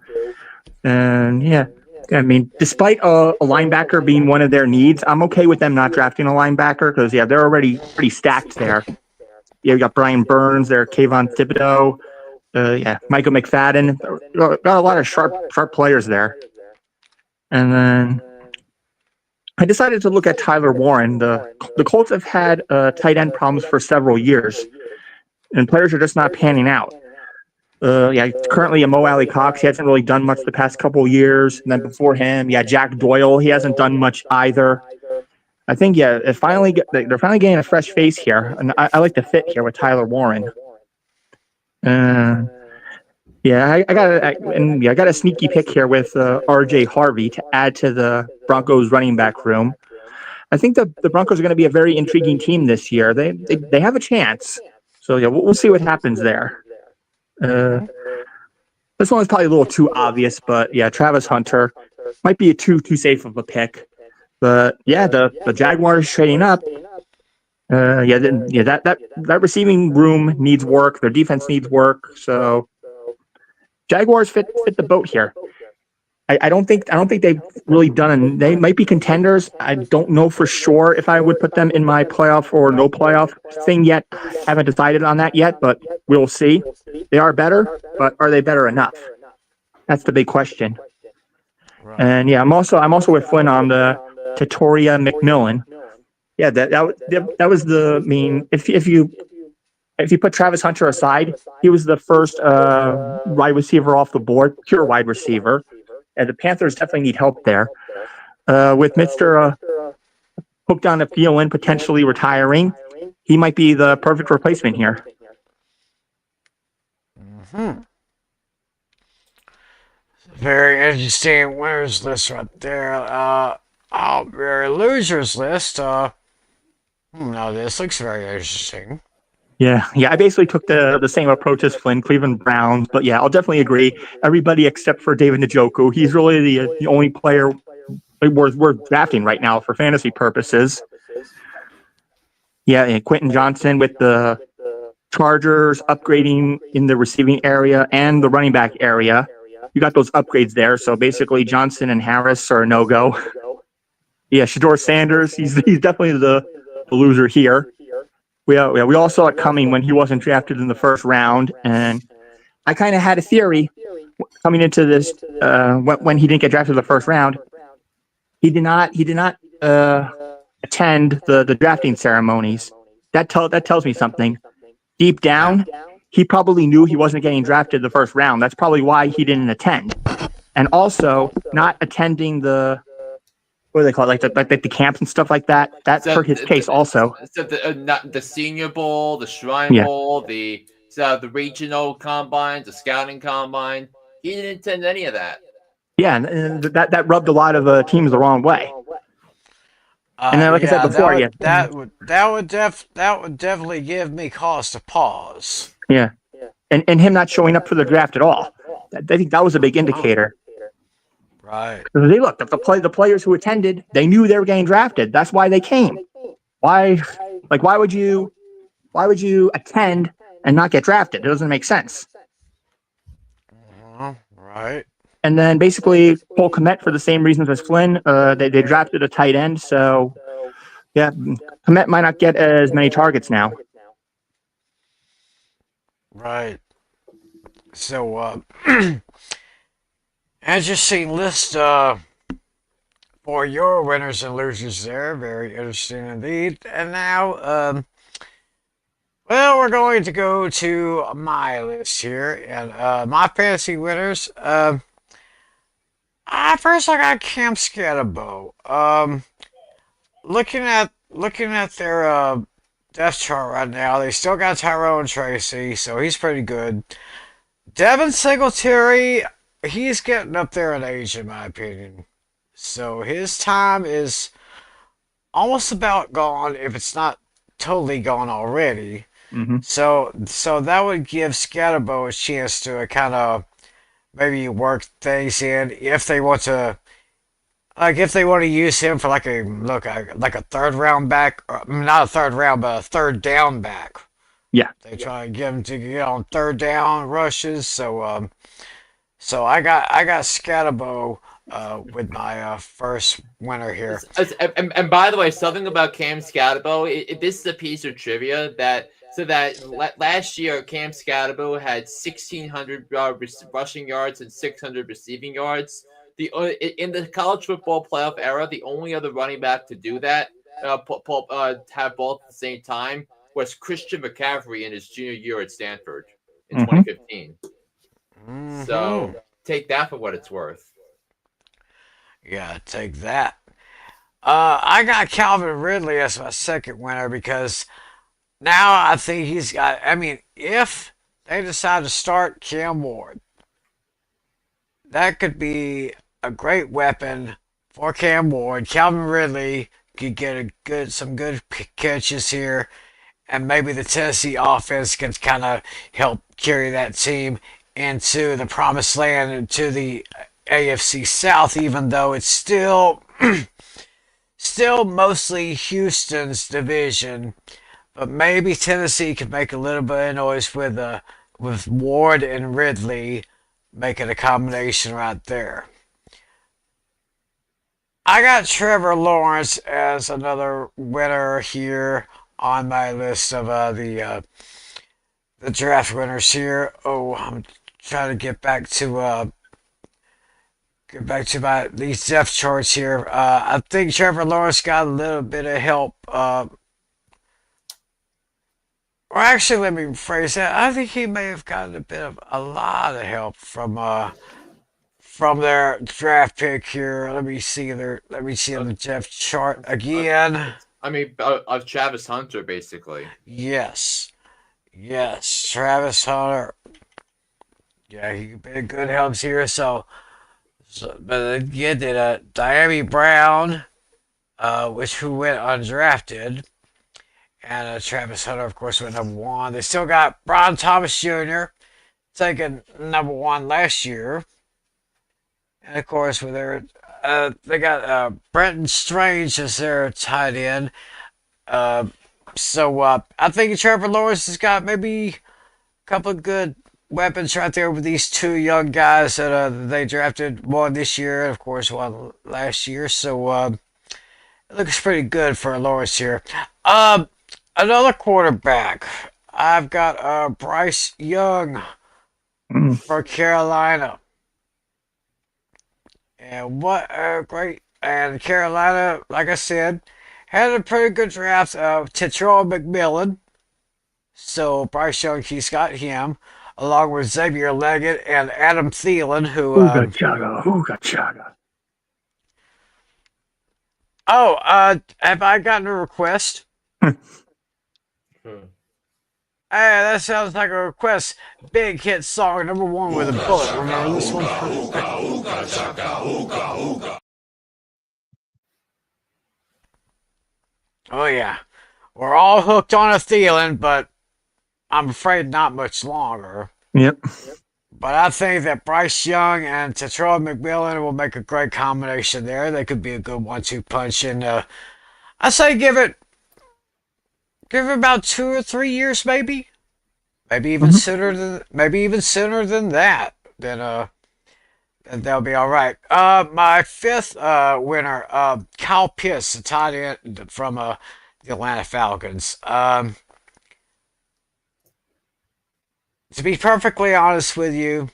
And yeah, I mean, despite a linebacker being one of their needs, I'm okay with them not drafting a linebacker because yeah, they're already pretty stacked there. Yeah, we got Brian Burns there, Kayvon Thibodeau. Michael McFadden. Got a lot of sharp players there. And then I decided to look at Tyler Warren. The Colts have had tight end problems for several years, and players are just not panning out. Currently Mo Alley Cox. He hasn't really done much the past couple of years. And then before him, Jack Doyle. He hasn't done much either. I think they're finally getting a fresh face here, and I like the fit here with Tyler Warren. I got a sneaky pick here with R.J. Harvey to add to the Broncos running back room. I think the Broncos are going to be a very intriguing team this year. They have a chance. So yeah, we'll see what happens there. This one is probably a little too obvious, but yeah, Travis Hunter might be too safe of a pick. But yeah, the Jaguars trading up. That receiving room needs work. Their defense needs work. So Jaguars fit the boat here. I don't think they've really done. And they might be contenders. I don't know for sure if I would put them in my playoff or no playoff thing yet. Haven't decided on that yet, but we'll see. They are better, but are they better enough? That's the big question. And yeah, I'm also with Flynn on the Tatoria McMillan. Yeah, that was the if you put Travis Hunter aside, he was the first wide receiver off the board, pure wide receiver. And the Panthers definitely need help there. With Mr. Hooked on a Thielen potentially retiring, he might be the perfect replacement here. Very interesting winners list right there. Very losers list. No, this looks very interesting. Yeah. I basically took the same approach as Flynn, Cleveland Browns, but yeah, I'll definitely agree. Everybody except for David Njoku, he's really the only player worth drafting right now for fantasy purposes. Yeah, and Quentin Johnson with the Chargers upgrading in the receiving area and the running back area. You got those upgrades there, so basically Johnson and Harris are a no-go. Yeah, Shedeur Sanders, he's definitely the loser here. We all saw it coming when he wasn't drafted in the first round, and I kind of had a theory coming into this when he didn't get drafted in the first round. He did not attend the drafting ceremonies. That tells me something. Deep down, he probably knew he wasn't getting drafted the first round. That's probably why he didn't attend. And also, not attending the what do they call it, like the camps and stuff like that. That hurt his case also. So not the Senior Bowl, the Shrine Bowl, the regional combine, the scouting combine. He didn't attend any of that. Yeah, and that rubbed a lot of teams the wrong way. And then, like I said before, that would definitely give me cause to pause. Yeah, and him not showing up for the draft at all. I think that was a big indicator. Right. They looked at the players who attended. They knew they were getting drafted. That's why they came. Why would you attend and not get drafted? It doesn't make sense. Right. And then basically Cole Kmet for the same reasons as Flynn. They drafted a tight end, so yeah, Kmet might not get as many targets now. Right. So interesting list for your winners and losers there. Very interesting indeed. And now, well, we're going to go to my list here. And my fantasy winners. First I got Cam Scatterbo. Looking at their depth chart right now, they still got Tyrone Tracy, so he's pretty good. Devin Singletary, he's getting up there in age, in my opinion. So his time is almost about gone, if it's not totally gone already. Mm-hmm. So that would give Scatterbo a chance to kind of maybe work things in if they want to. Like if they want to use him for like a third round back, or not a third round, but a third down back. Yeah. They try to get him to get on third down rushes. So I got Scatterbo with my first winner here. And by the way, something about Cam Scatterbo, this is a piece of trivia that last year Cam Scatterbo had 1,600 rushing yards and 600 receiving yards. In the college football playoff era, the only other running back to do that, have both at the same time, was Christian McCaffrey in his junior year at Stanford in 2015. Mm-hmm. So take that for what it's worth. Yeah, take that. I got Calvin Ridley as my second winner because now I think he's got. I mean, if they decide to start Cam Ward, that could be a great weapon for Cam Ward. Calvin Ridley could get some good catches here, and maybe the Tennessee offense can kind of help carry that team into the promised land, into the AFC South, even though it's still mostly Houston's division. But maybe Tennessee could make a little bit of noise with Ward and Ridley making a combination right there. I got Trevor Lawrence as another winner here on my list of the draft winners here. Oh, I'm trying to get back to my these depth charts here. I think Trevor Lawrence got a little bit of help. Or actually, let me rephrase that. I think he may have gotten a lot of help from their draft pick here. Let me see the depth chart again. I mean, of Travis Hunter, basically. Yes, yes, Travis Hunter. Yeah, he been good helps here. But again, did Diami Brown, which who went undrafted, and Travis Hunter, of course, went number one. They still got Brian Thomas Jr. taken number one last year. And of course, with their they got Brenton Strange as their tight end. I think Trevor Lawrence has got maybe a couple of good weapons right there with these two young guys that they drafted. One this year, and of course, one last year. It looks pretty good for Lawrence here. Another quarterback. I've got Bryce Young for Carolina. And what a great. And Carolina, like I said, had a pretty good draft of Tetrell McMillan. So Bryce Young, he's got him, along with Xavier Leggett and Adam Thielen, who. Ooga chaga, ooga chaga. Oh, have I gotten a request? Hey, that sounds like a request. Big hit song, number one with a bullet. Remember this one? Oh, yeah. We're all hooked on a Thielen, but I'm afraid not much longer. Yep. But I think that Bryce Young and Tetrell McMillan will make a great combination there. They could be a good 1-2 punch. And I say give it about 2 or 3 years, maybe. Maybe even sooner than that. Then they'll be all right. My fifth winner, Kyle Pitts, the tight end from the Atlanta Falcons. To be perfectly honest with you,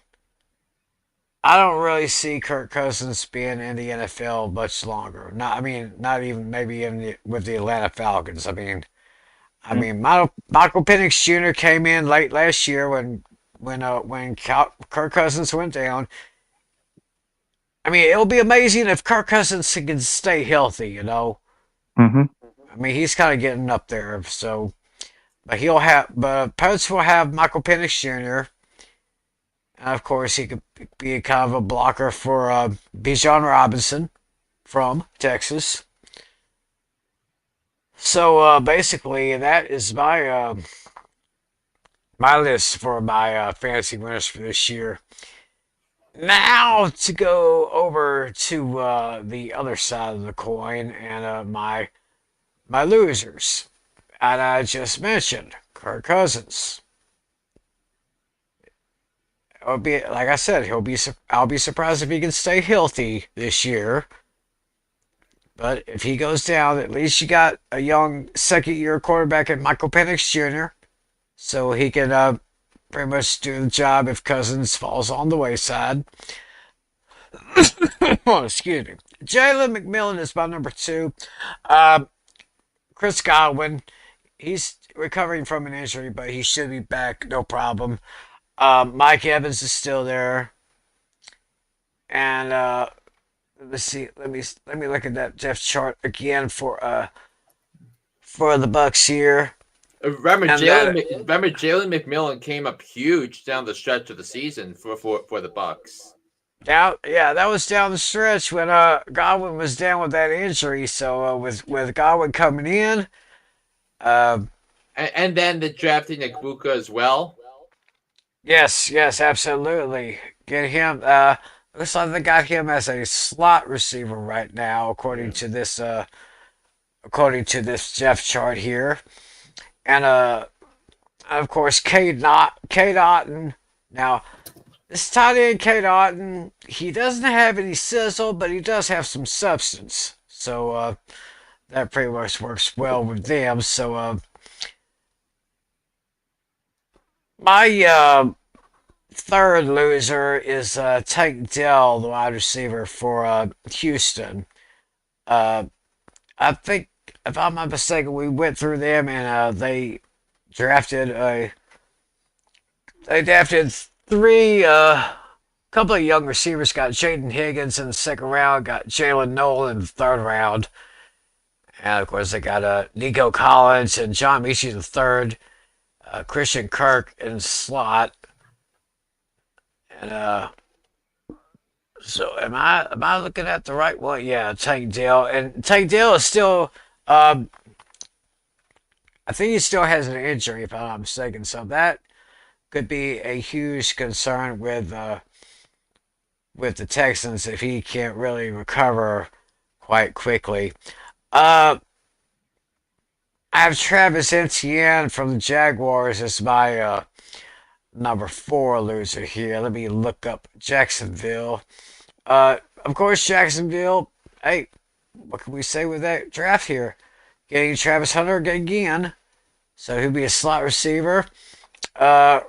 I don't really see Kirk Cousins being in the NFL much longer. Not even maybe with the Atlanta Falcons. I mean, Michael Penix Jr. came in late last year when Kirk Cousins went down. I mean, it'll be amazing if Kirk Cousins can stay healthy. Mm-hmm. I mean, he's kind of getting up there. So, but Post will have Michael Penix Jr. And of course, he could be a kind of a blocker for Bijan Robinson from Texas. So basically, that is my my list for my fantasy winners for this year. Now to go over to the other side of the coin and my losers, and I just mentioned Kirk Cousins. It'll be like I said, I'll be surprised if he can stay healthy this year. But if he goes down, at least you got a young second-year quarterback in Michael Penix Jr., so he can pretty much do the job if Cousins falls on the wayside. Oh, excuse me. Jalen McMillan is my number two. Chris Godwin, he's recovering from an injury, but he should be back, no problem. Mike Evans is still there, and let's see. Let me look at that depth chart again for the Bucks here. Remember, Jalen McMillan came up huge down the stretch of the season for the Bucks. Yeah, that was down the stretch when Godwin was down with that injury. So with Godwin coming in, and then the drafting Igbokwe as well. yes, absolutely. Get him. Looks like they got him as a slot receiver right now, according to this depth chart here. And of course, Cade Otton. Now, This tight end, Kate Otten, he doesn't have any sizzle, but he does have some substance. So that pretty much works well with them. So my third loser is Tank Dell, the wide receiver for Houston. Uh, I think, if I'm not mistaken, we went through them and drafted a they drafted three couple of young receivers. Got Jaden Higgins in the second round. Got Jalen Noel in the third round. And of course, they got Nico Collins and John Michie the third. Christian Kirk in slot. And so am I looking at the right one? Yeah, Tank Dell. And Tank Dell is still I think he still has an injury if I'm not mistaken. So that could be a huge concern with the Texans if he can't really recover quite quickly. Uh I have Travis Etienne from the Jaguars as my number four loser here. Let me look up Jacksonville. Of course, Jacksonville. Hey, what can we say with that draft here? Getting Travis Hunter again, so he'll be a slot receiver. Uh,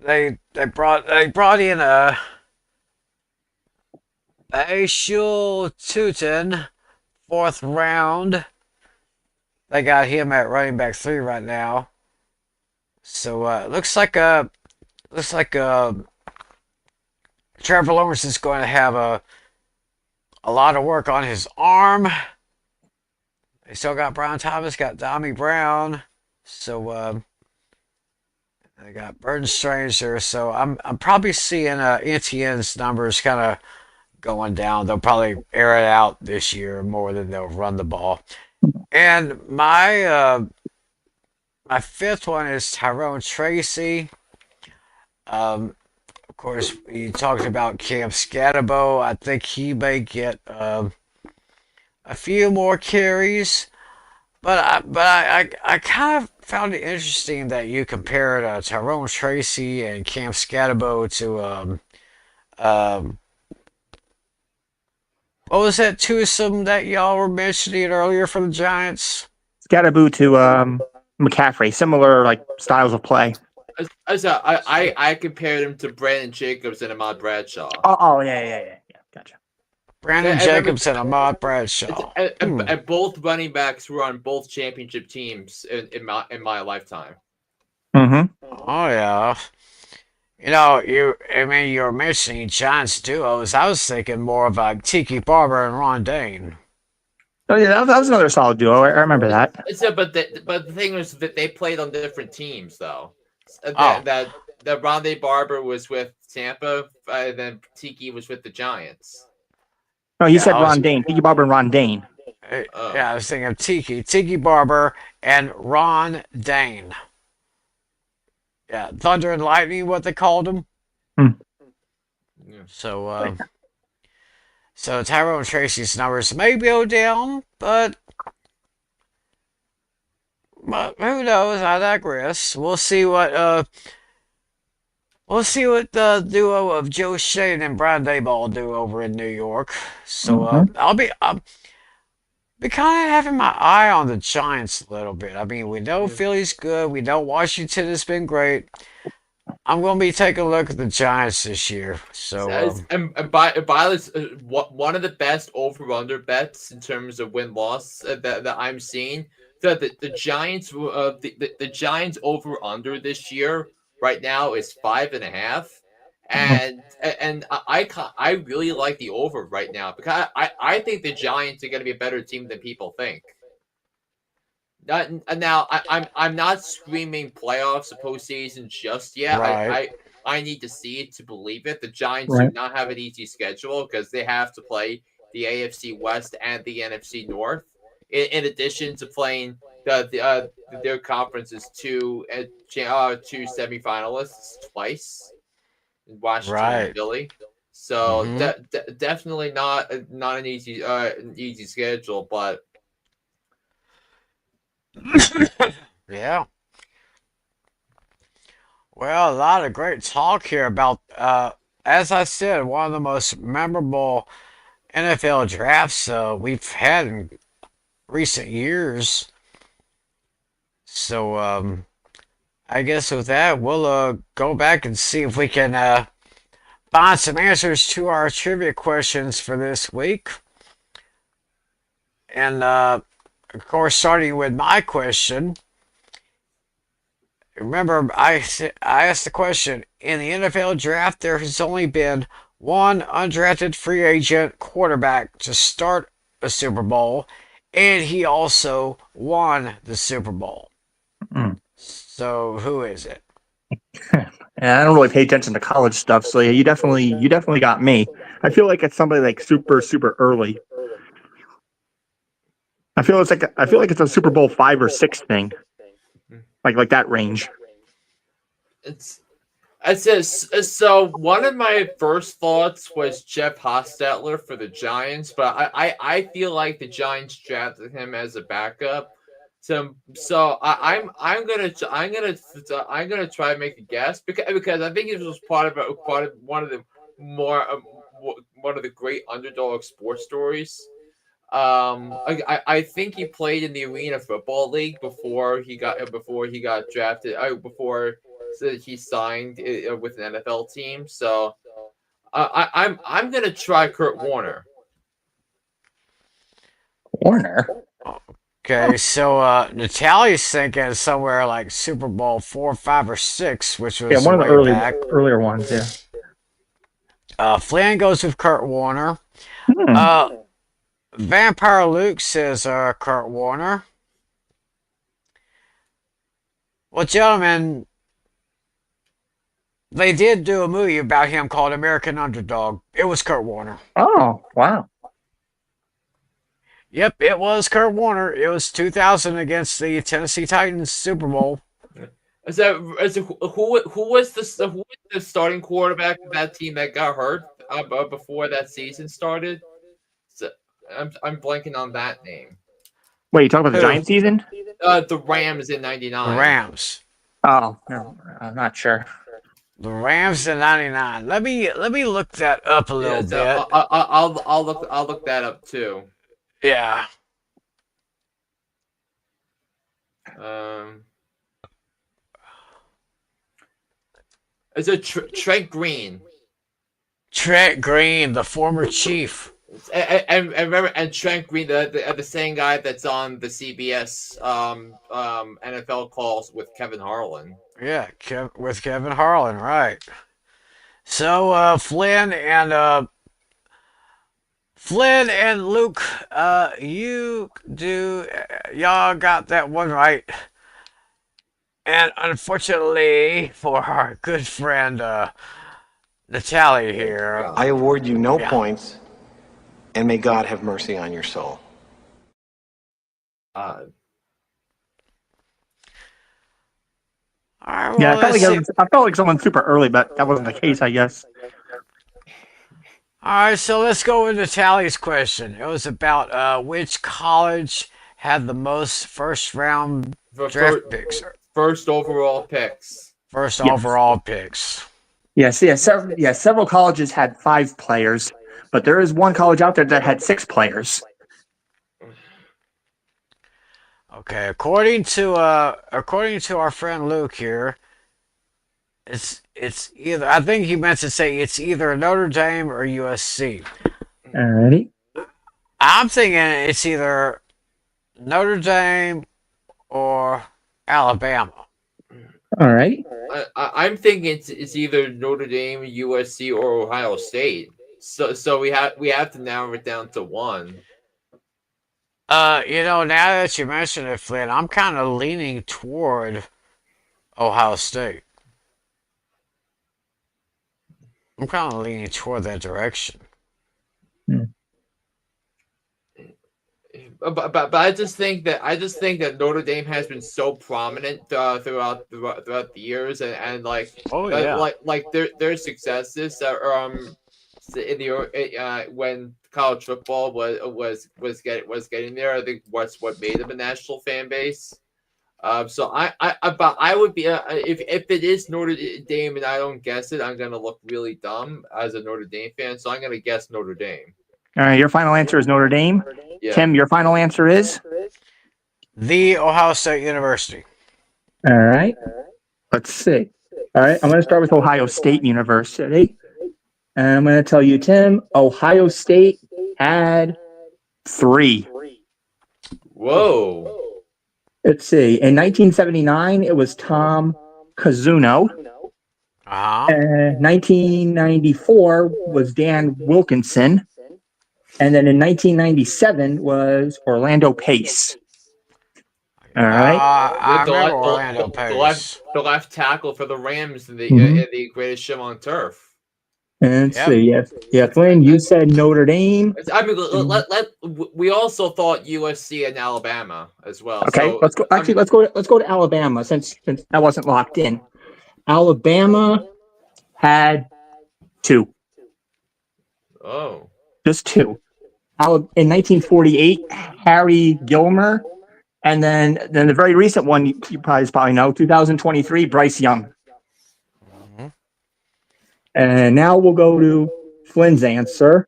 they brought in Ashul Tutin, fourth round. They got him at running back 3 right now. So looks like Trevor Lawrence is going to have a lot of work on his arm. They still got Brian Thomas, got Dommy Brown, so they got Burton Stranger. So I'm probably seeing Etienne's numbers kind of going down. They'll probably air it out this year more than they'll run the ball. And my fifth one is Tyrone Tracy. Of course, you talked about Cam Scatterbo. I think he may get a few more carries, but I kind of found it interesting that you compared Tyrone Tracy and Cam Scatterbo to um, what was that twosome that y'all were mentioning earlier from the Giants? Scatterboo to McCaffrey, similar like styles of play. I compared him to Brandon Jacobs and Ahmad Bradshaw. Oh, yeah. Gotcha. Brandon I Jacobs and Ahmad Bradshaw. And both running backs were on both championship teams in my lifetime. Mm-hmm. Oh yeah. You were mentioning Giants duos. I was thinking more of like Tiki Barber and Ron Dane. Oh yeah, that was another solid duo. I remember that. But the thing was that they played on different teams, though. Oh. That Rondé Barber was with Tampa, and then Tiki was with the Giants. No, he said I was- Ron Dane. Tiki Barber and Ron Dane. Yeah, I was thinking of Tiki Barber, and Ron Dane. Yeah, Thunder and Lightning, what they called him. Hmm. Yeah. So Tyrone Tracy's numbers may go down, but who knows? I digress. We'll see what the duo of Joe Shane and Brian Dayball do over in New York. So I'll be kind of having my eye on the Giants a little bit. I mean, we know Philly's good. We know Washington has been great. I'm going to be taking a look at the Giants this year. So and by this, one of the best over/under bets in terms of win-loss that I'm seeing. The Giants the Giants over/under this year right now is 5.5, and I really like the over right now because I think the Giants are going to be a better team than people think. Now I'm not screaming playoffs or postseason just yet. Right. I need to see it to believe it. The Giants do not have an easy schedule because they have to play the AFC West and the NFC North, in addition to playing their conference's two semifinalists twice, in Washington and Philly. So definitely not an easy schedule, but. Yeah. Well, a lot of great talk here about, as I said, one of the most memorable NFL drafts we've had in recent years. So, I guess with that, we'll go back and see if we can find some answers to our trivia questions for this week. And of course, starting with my question. Remember, I asked the question in the NFL draft, there has only been one undrafted free agent quarterback to start a Super Bowl, and he also won the Super Bowl. Mm. So, who is it? And I don't really pay attention to college stuff, so yeah, you definitely got me. I feel like it's somebody like super early. I feel like it's a Super Bowl 5 or 6 thing, like that range. It's I says so. One of my first thoughts was Jeff Hostetler for the Giants, but I feel like the Giants drafted him as a backup. I'm gonna try to make a guess because I think it was part of one of the more one of the great underdog sports stories. I think he played in the Arena Football League before he got drafted. Before he signed with an NFL team. So I'm gonna try Kurt Warner. Warner. Okay, so Natalia's thinking somewhere like Super Bowl 4, 5, or 6, which Yeah, was one of the way back. earlier ones. Yeah. Flynn goes with Kurt Warner. Hmm. Vampire Luke says Kurt Warner. Well, gentlemen, they did do a movie about him called American Underdog. It was Kurt Warner. Oh, wow. Yep, it was Kurt Warner. It was 2000 against the Tennessee Titans Super Bowl. Who was the starting quarterback of that team that got hurt before that season started? So, I'm blanking on that name. Wait, you talking about the Who? Giant season? The Rams in The '99. Rams. Oh, no, I'm not sure. The Rams in '99. Let me look that up a little Yeah, so bit. I'll look that up too. Yeah. Is it Trent Green? Trent Green, the former Chief. And remember, and Trent Green, the same guy that's on the CBS NFL calls with Kevin Harlan. Yeah, with Kevin Harlan, right. So Flynn and Luke, y'all got that one right. And unfortunately for our good friend Natalia here, I award you no Yeah. points, and may God have mercy on your soul. all right, Yeah, well, I felt like someone super early, but that wasn't the case, I guess. all right, so let's go with Natalia's question. It was about which college had the most first round draft picks, First overall picks. first Yes. overall picks. Yes, several colleges had 5 players, but there is one college out there that had 6 players. Okay, according to our friend Luke here, it's either, I think he meant to say it's either Notre Dame or USC. Alrighty. I'm thinking it's either Notre Dame or Alabama. All right. I'm thinking it's either Notre Dame, USC, or Ohio State. So we have to narrow it down to one. Now that you mention it, Flynn, I'm kind of leaning toward Ohio State. I'm kind of leaning toward that direction. But I just think that Notre Dame has been so prominent throughout the years and like Oh yeah. like their successes in the when college football was getting there. I think what's what made them a national fan base. So but I would be if it is Notre Dame and I don't guess it, I'm gonna look really dumb as a Notre Dame fan. So I'm gonna guess Notre Dame. All right, your final answer is Notre Dame. Yeah. Tim, your final answer is? The Ohio State University. All right. Let's see. All right, I'm going to start with Ohio State University. And I'm going to tell you, Tim, Ohio State had 3. Whoa. Let's see. In 1979, it was Tom Kazuno. Uh-huh. 1994 was Dan Wilkinson. And then in 1997 was Orlando Pace. All right. I The remember left- Orlando the Pace. left tackle for the Rams in the Mhm. in the greatest show on turf. And let's Yep. see. Yeah, Flynn, you said Notre Dame. I mean, we also thought USC and Alabama as well. Okay, So, let's go. Actually, let's go to Alabama since that wasn't locked in. Alabama had 2, Oh. just 2. In 1948, Harry Gilmer, and then the very recent one you probably know, 2023, Bryce Young. Mhm. And now we'll go to Flynn's answer.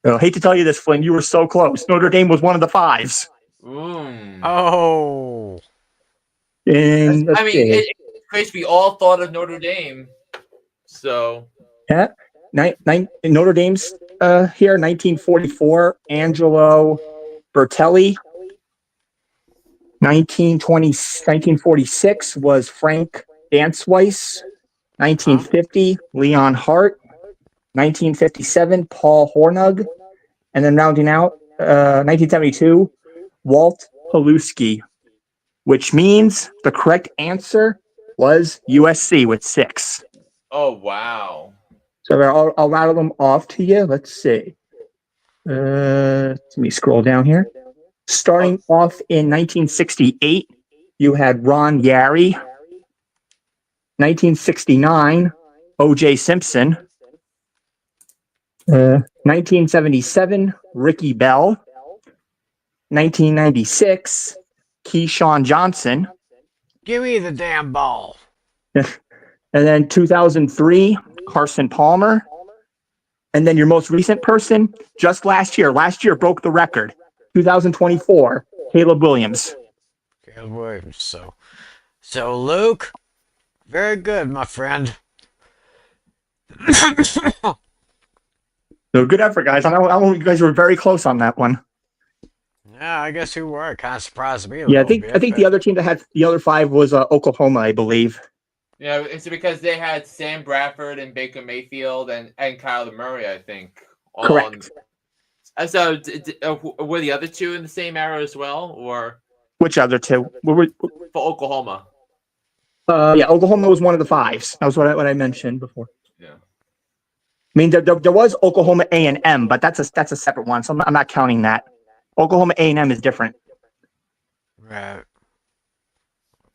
I hate to tell you this, Flynn, you were so close. Notre Dame was one of the 5s. Oh. And I mean, it's crazy. We all thought of Notre Dame. So. yeah, Notre Dame's here, 1944, Angelo Bertelli. 1946 was Frank Dantzweiss. 1950, Leon Hart. 1957, Paul Hornung. And then rounding out, 1972, Walt Paluski, which means the correct answer was USC with 6. Oh wow. So I'll rattle them off to you. Let's see. Let me scroll down here. Starting off in 1968, you had Ron Yary. 1969, O.J. Simpson. 1977, Ricky Bell. 1996, Keyshawn Johnson. Give me the damn ball. And then 2003, Carson Palmer. And then your most recent person, just last year broke the record. 2024, Caleb Williams. Caleb Williams. So Luke, very good, my friend. So good effort, guys. I know you guys were very close on that one. Yeah, I guess you were. It kind of surprised me a Yeah, I little bit. think the other team that had the other 5 was Oklahoma, I believe. Yeah, it's because they had Sam Bradford and Baker Mayfield and Kyler Murray, I think. Correct. So, were the other 2 in the same era as well, or Which other 2? for Oklahoma? Yeah, Oklahoma was one of the 5s. That was what I mentioned before. Yeah. I mean, there was Oklahoma A&M, but that's a separate one, so I'm not counting that. Oklahoma A&M is different. Right.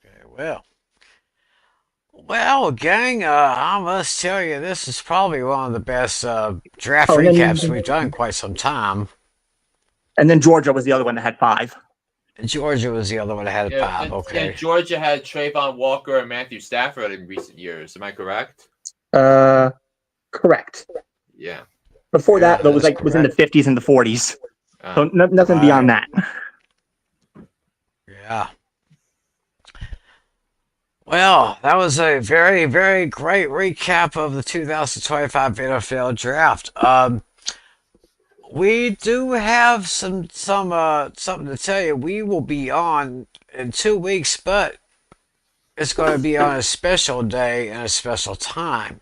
Okay, well, gang, I must tell you, this is probably one of the best draft Oh, and then- recaps we've done in quite some time. And then Georgia was the other one that had 5. Georgia was the other one that had Yeah, 5. and Okay. Georgia had Trayvon Walker and Matthew Stafford in recent years. Am I correct? Correct. Yeah. Before that, though, was that's in the 50s and the 40s. So nothing beyond that. Yeah. Well, that was a very, very great recap of the 2025 NFL Draft. We do have something to tell you. We will be on in 2 weeks, but it's going to be on a special day and a special time.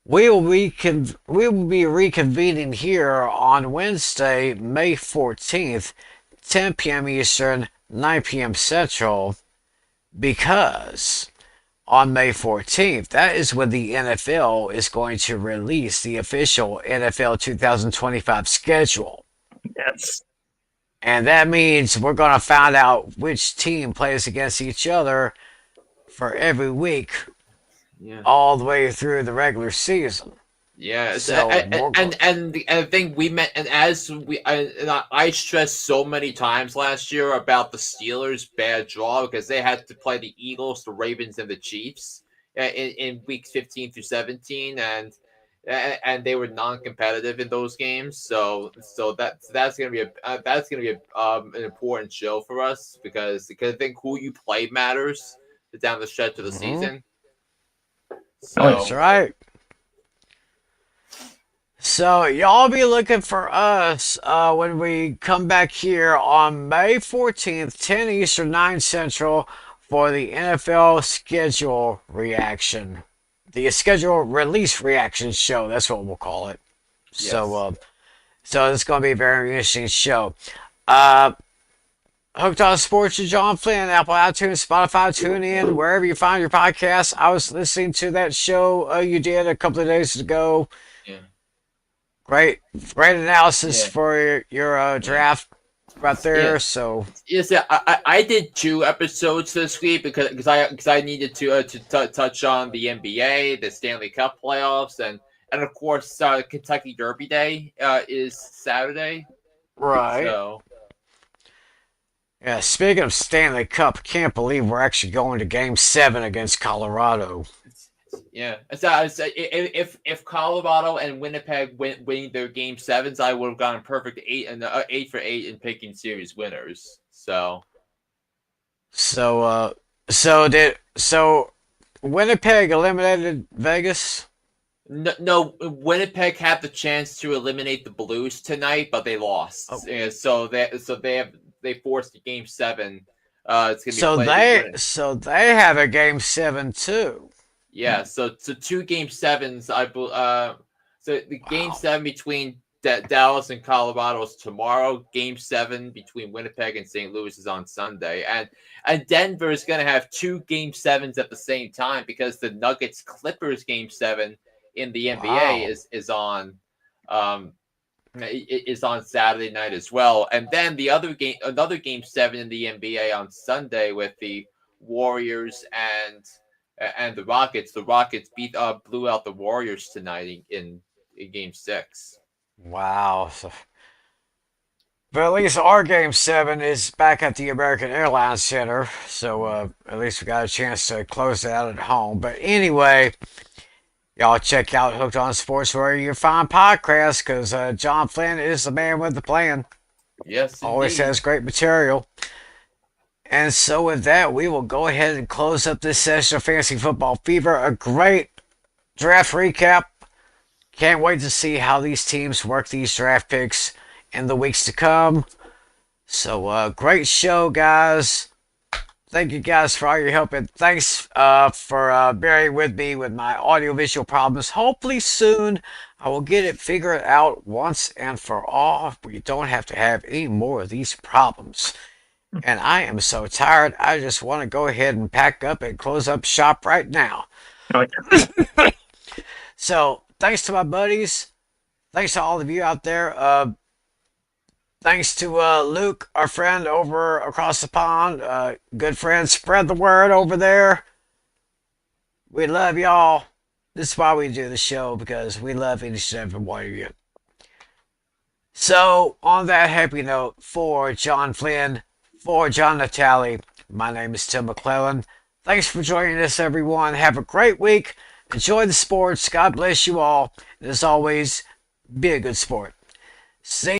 We will be reconvening here on Wednesday, May 14th, 10 p.m. Eastern, 9 p.m. Central, because on May 14th, that is when the NFL is going to release the official NFL 2025 schedule. Yes. And that means we're going to find out which team plays against each other for every week Yeah. all the way through the regular season. Yeah, So, and the thing we meant, and as I stressed so many times last year about the Steelers' bad draw because they had to play the Eagles, the Ravens, and the Chiefs in weeks 15 through 17, and they were non-competitive in those games. So that's gonna be an important show for us because I think who you play matters down the stretch of the season. So that's right. So y'all be looking for us when we come back here on May 14th, 10 Eastern, 9 Central for the NFL schedule reaction. The schedule release reaction show, that's what we'll call it. Yes. So it's going to be a very interesting show. Hooked on Sports with John Flynn, Apple iTunes, Spotify, TuneIn, wherever you find your podcast. I was listening to that show you did a couple of days ago. yeah. Great analysis for your draft right there. Yeah. So Yes, yeah, I did 2 episodes this week because I needed to touch on the NBA, the Stanley Cup playoffs, and of course Kentucky Derby Day is Saturday. right. So Yeah. Speaking of Stanley Cup, can't believe we're actually going to Game 7 against Colorado. yeah, if Colorado and Winnipeg winning their Game 7s, I would have gotten perfect 8 for 8 in picking series winners. So So Winnipeg eliminated Vegas. no, Winnipeg had the chance to eliminate the Blues tonight, but they lost. Oh. So they forced a Game 7. It's gonna be played. So they have a Game 7 too. Yeah, so 2 Game 7s. So the Game 7 between Dallas and Colorado is tomorrow. Game 7 between Winnipeg and St. Louis is on Sunday, and Denver is going to have 2 Game 7s at the same time because the Nuggets Clippers Game 7 in the NBA is on Saturday night as well, and then another Game 7 in the NBA on Sunday with the Warriors and the Rockets. The Rockets blew out the Warriors tonight in Game 6. Wow. But at least our Game 7 is back at the American Airlines Center, so at least we got a chance to close it out at home. But anyway, y'all check out Hooked on Sports where you find podcasts, because John Flynn is the man with the plan. Yes, Always indeed. has great material. And so with that, we will go ahead and close up this session of Fantasy Football Fever. A great draft recap. Can't wait to see how these teams work these draft picks in the weeks to come. So, great show, guys. Thank you guys for all your help, and thanks for bearing with me with my audiovisual problems. Hopefully soon I will get it figured out once and for all. We don't have to have any more of these problems. And I am so tired, I just want to go ahead and pack up and close up shop right now. So, thanks to my buddies. Thanks to all of you out there. Thanks to Luke, our friend over across the pond. Good friend, spread the word over there. We love y'all. This is why we do the show, because we love each and every one of you. So, on that happy note, for John Flynn, for John Natale, my name is Tim McClellan. Thanks for joining us, everyone. Have a great week. Enjoy the sports. God bless you all. And as always, be a good sport. See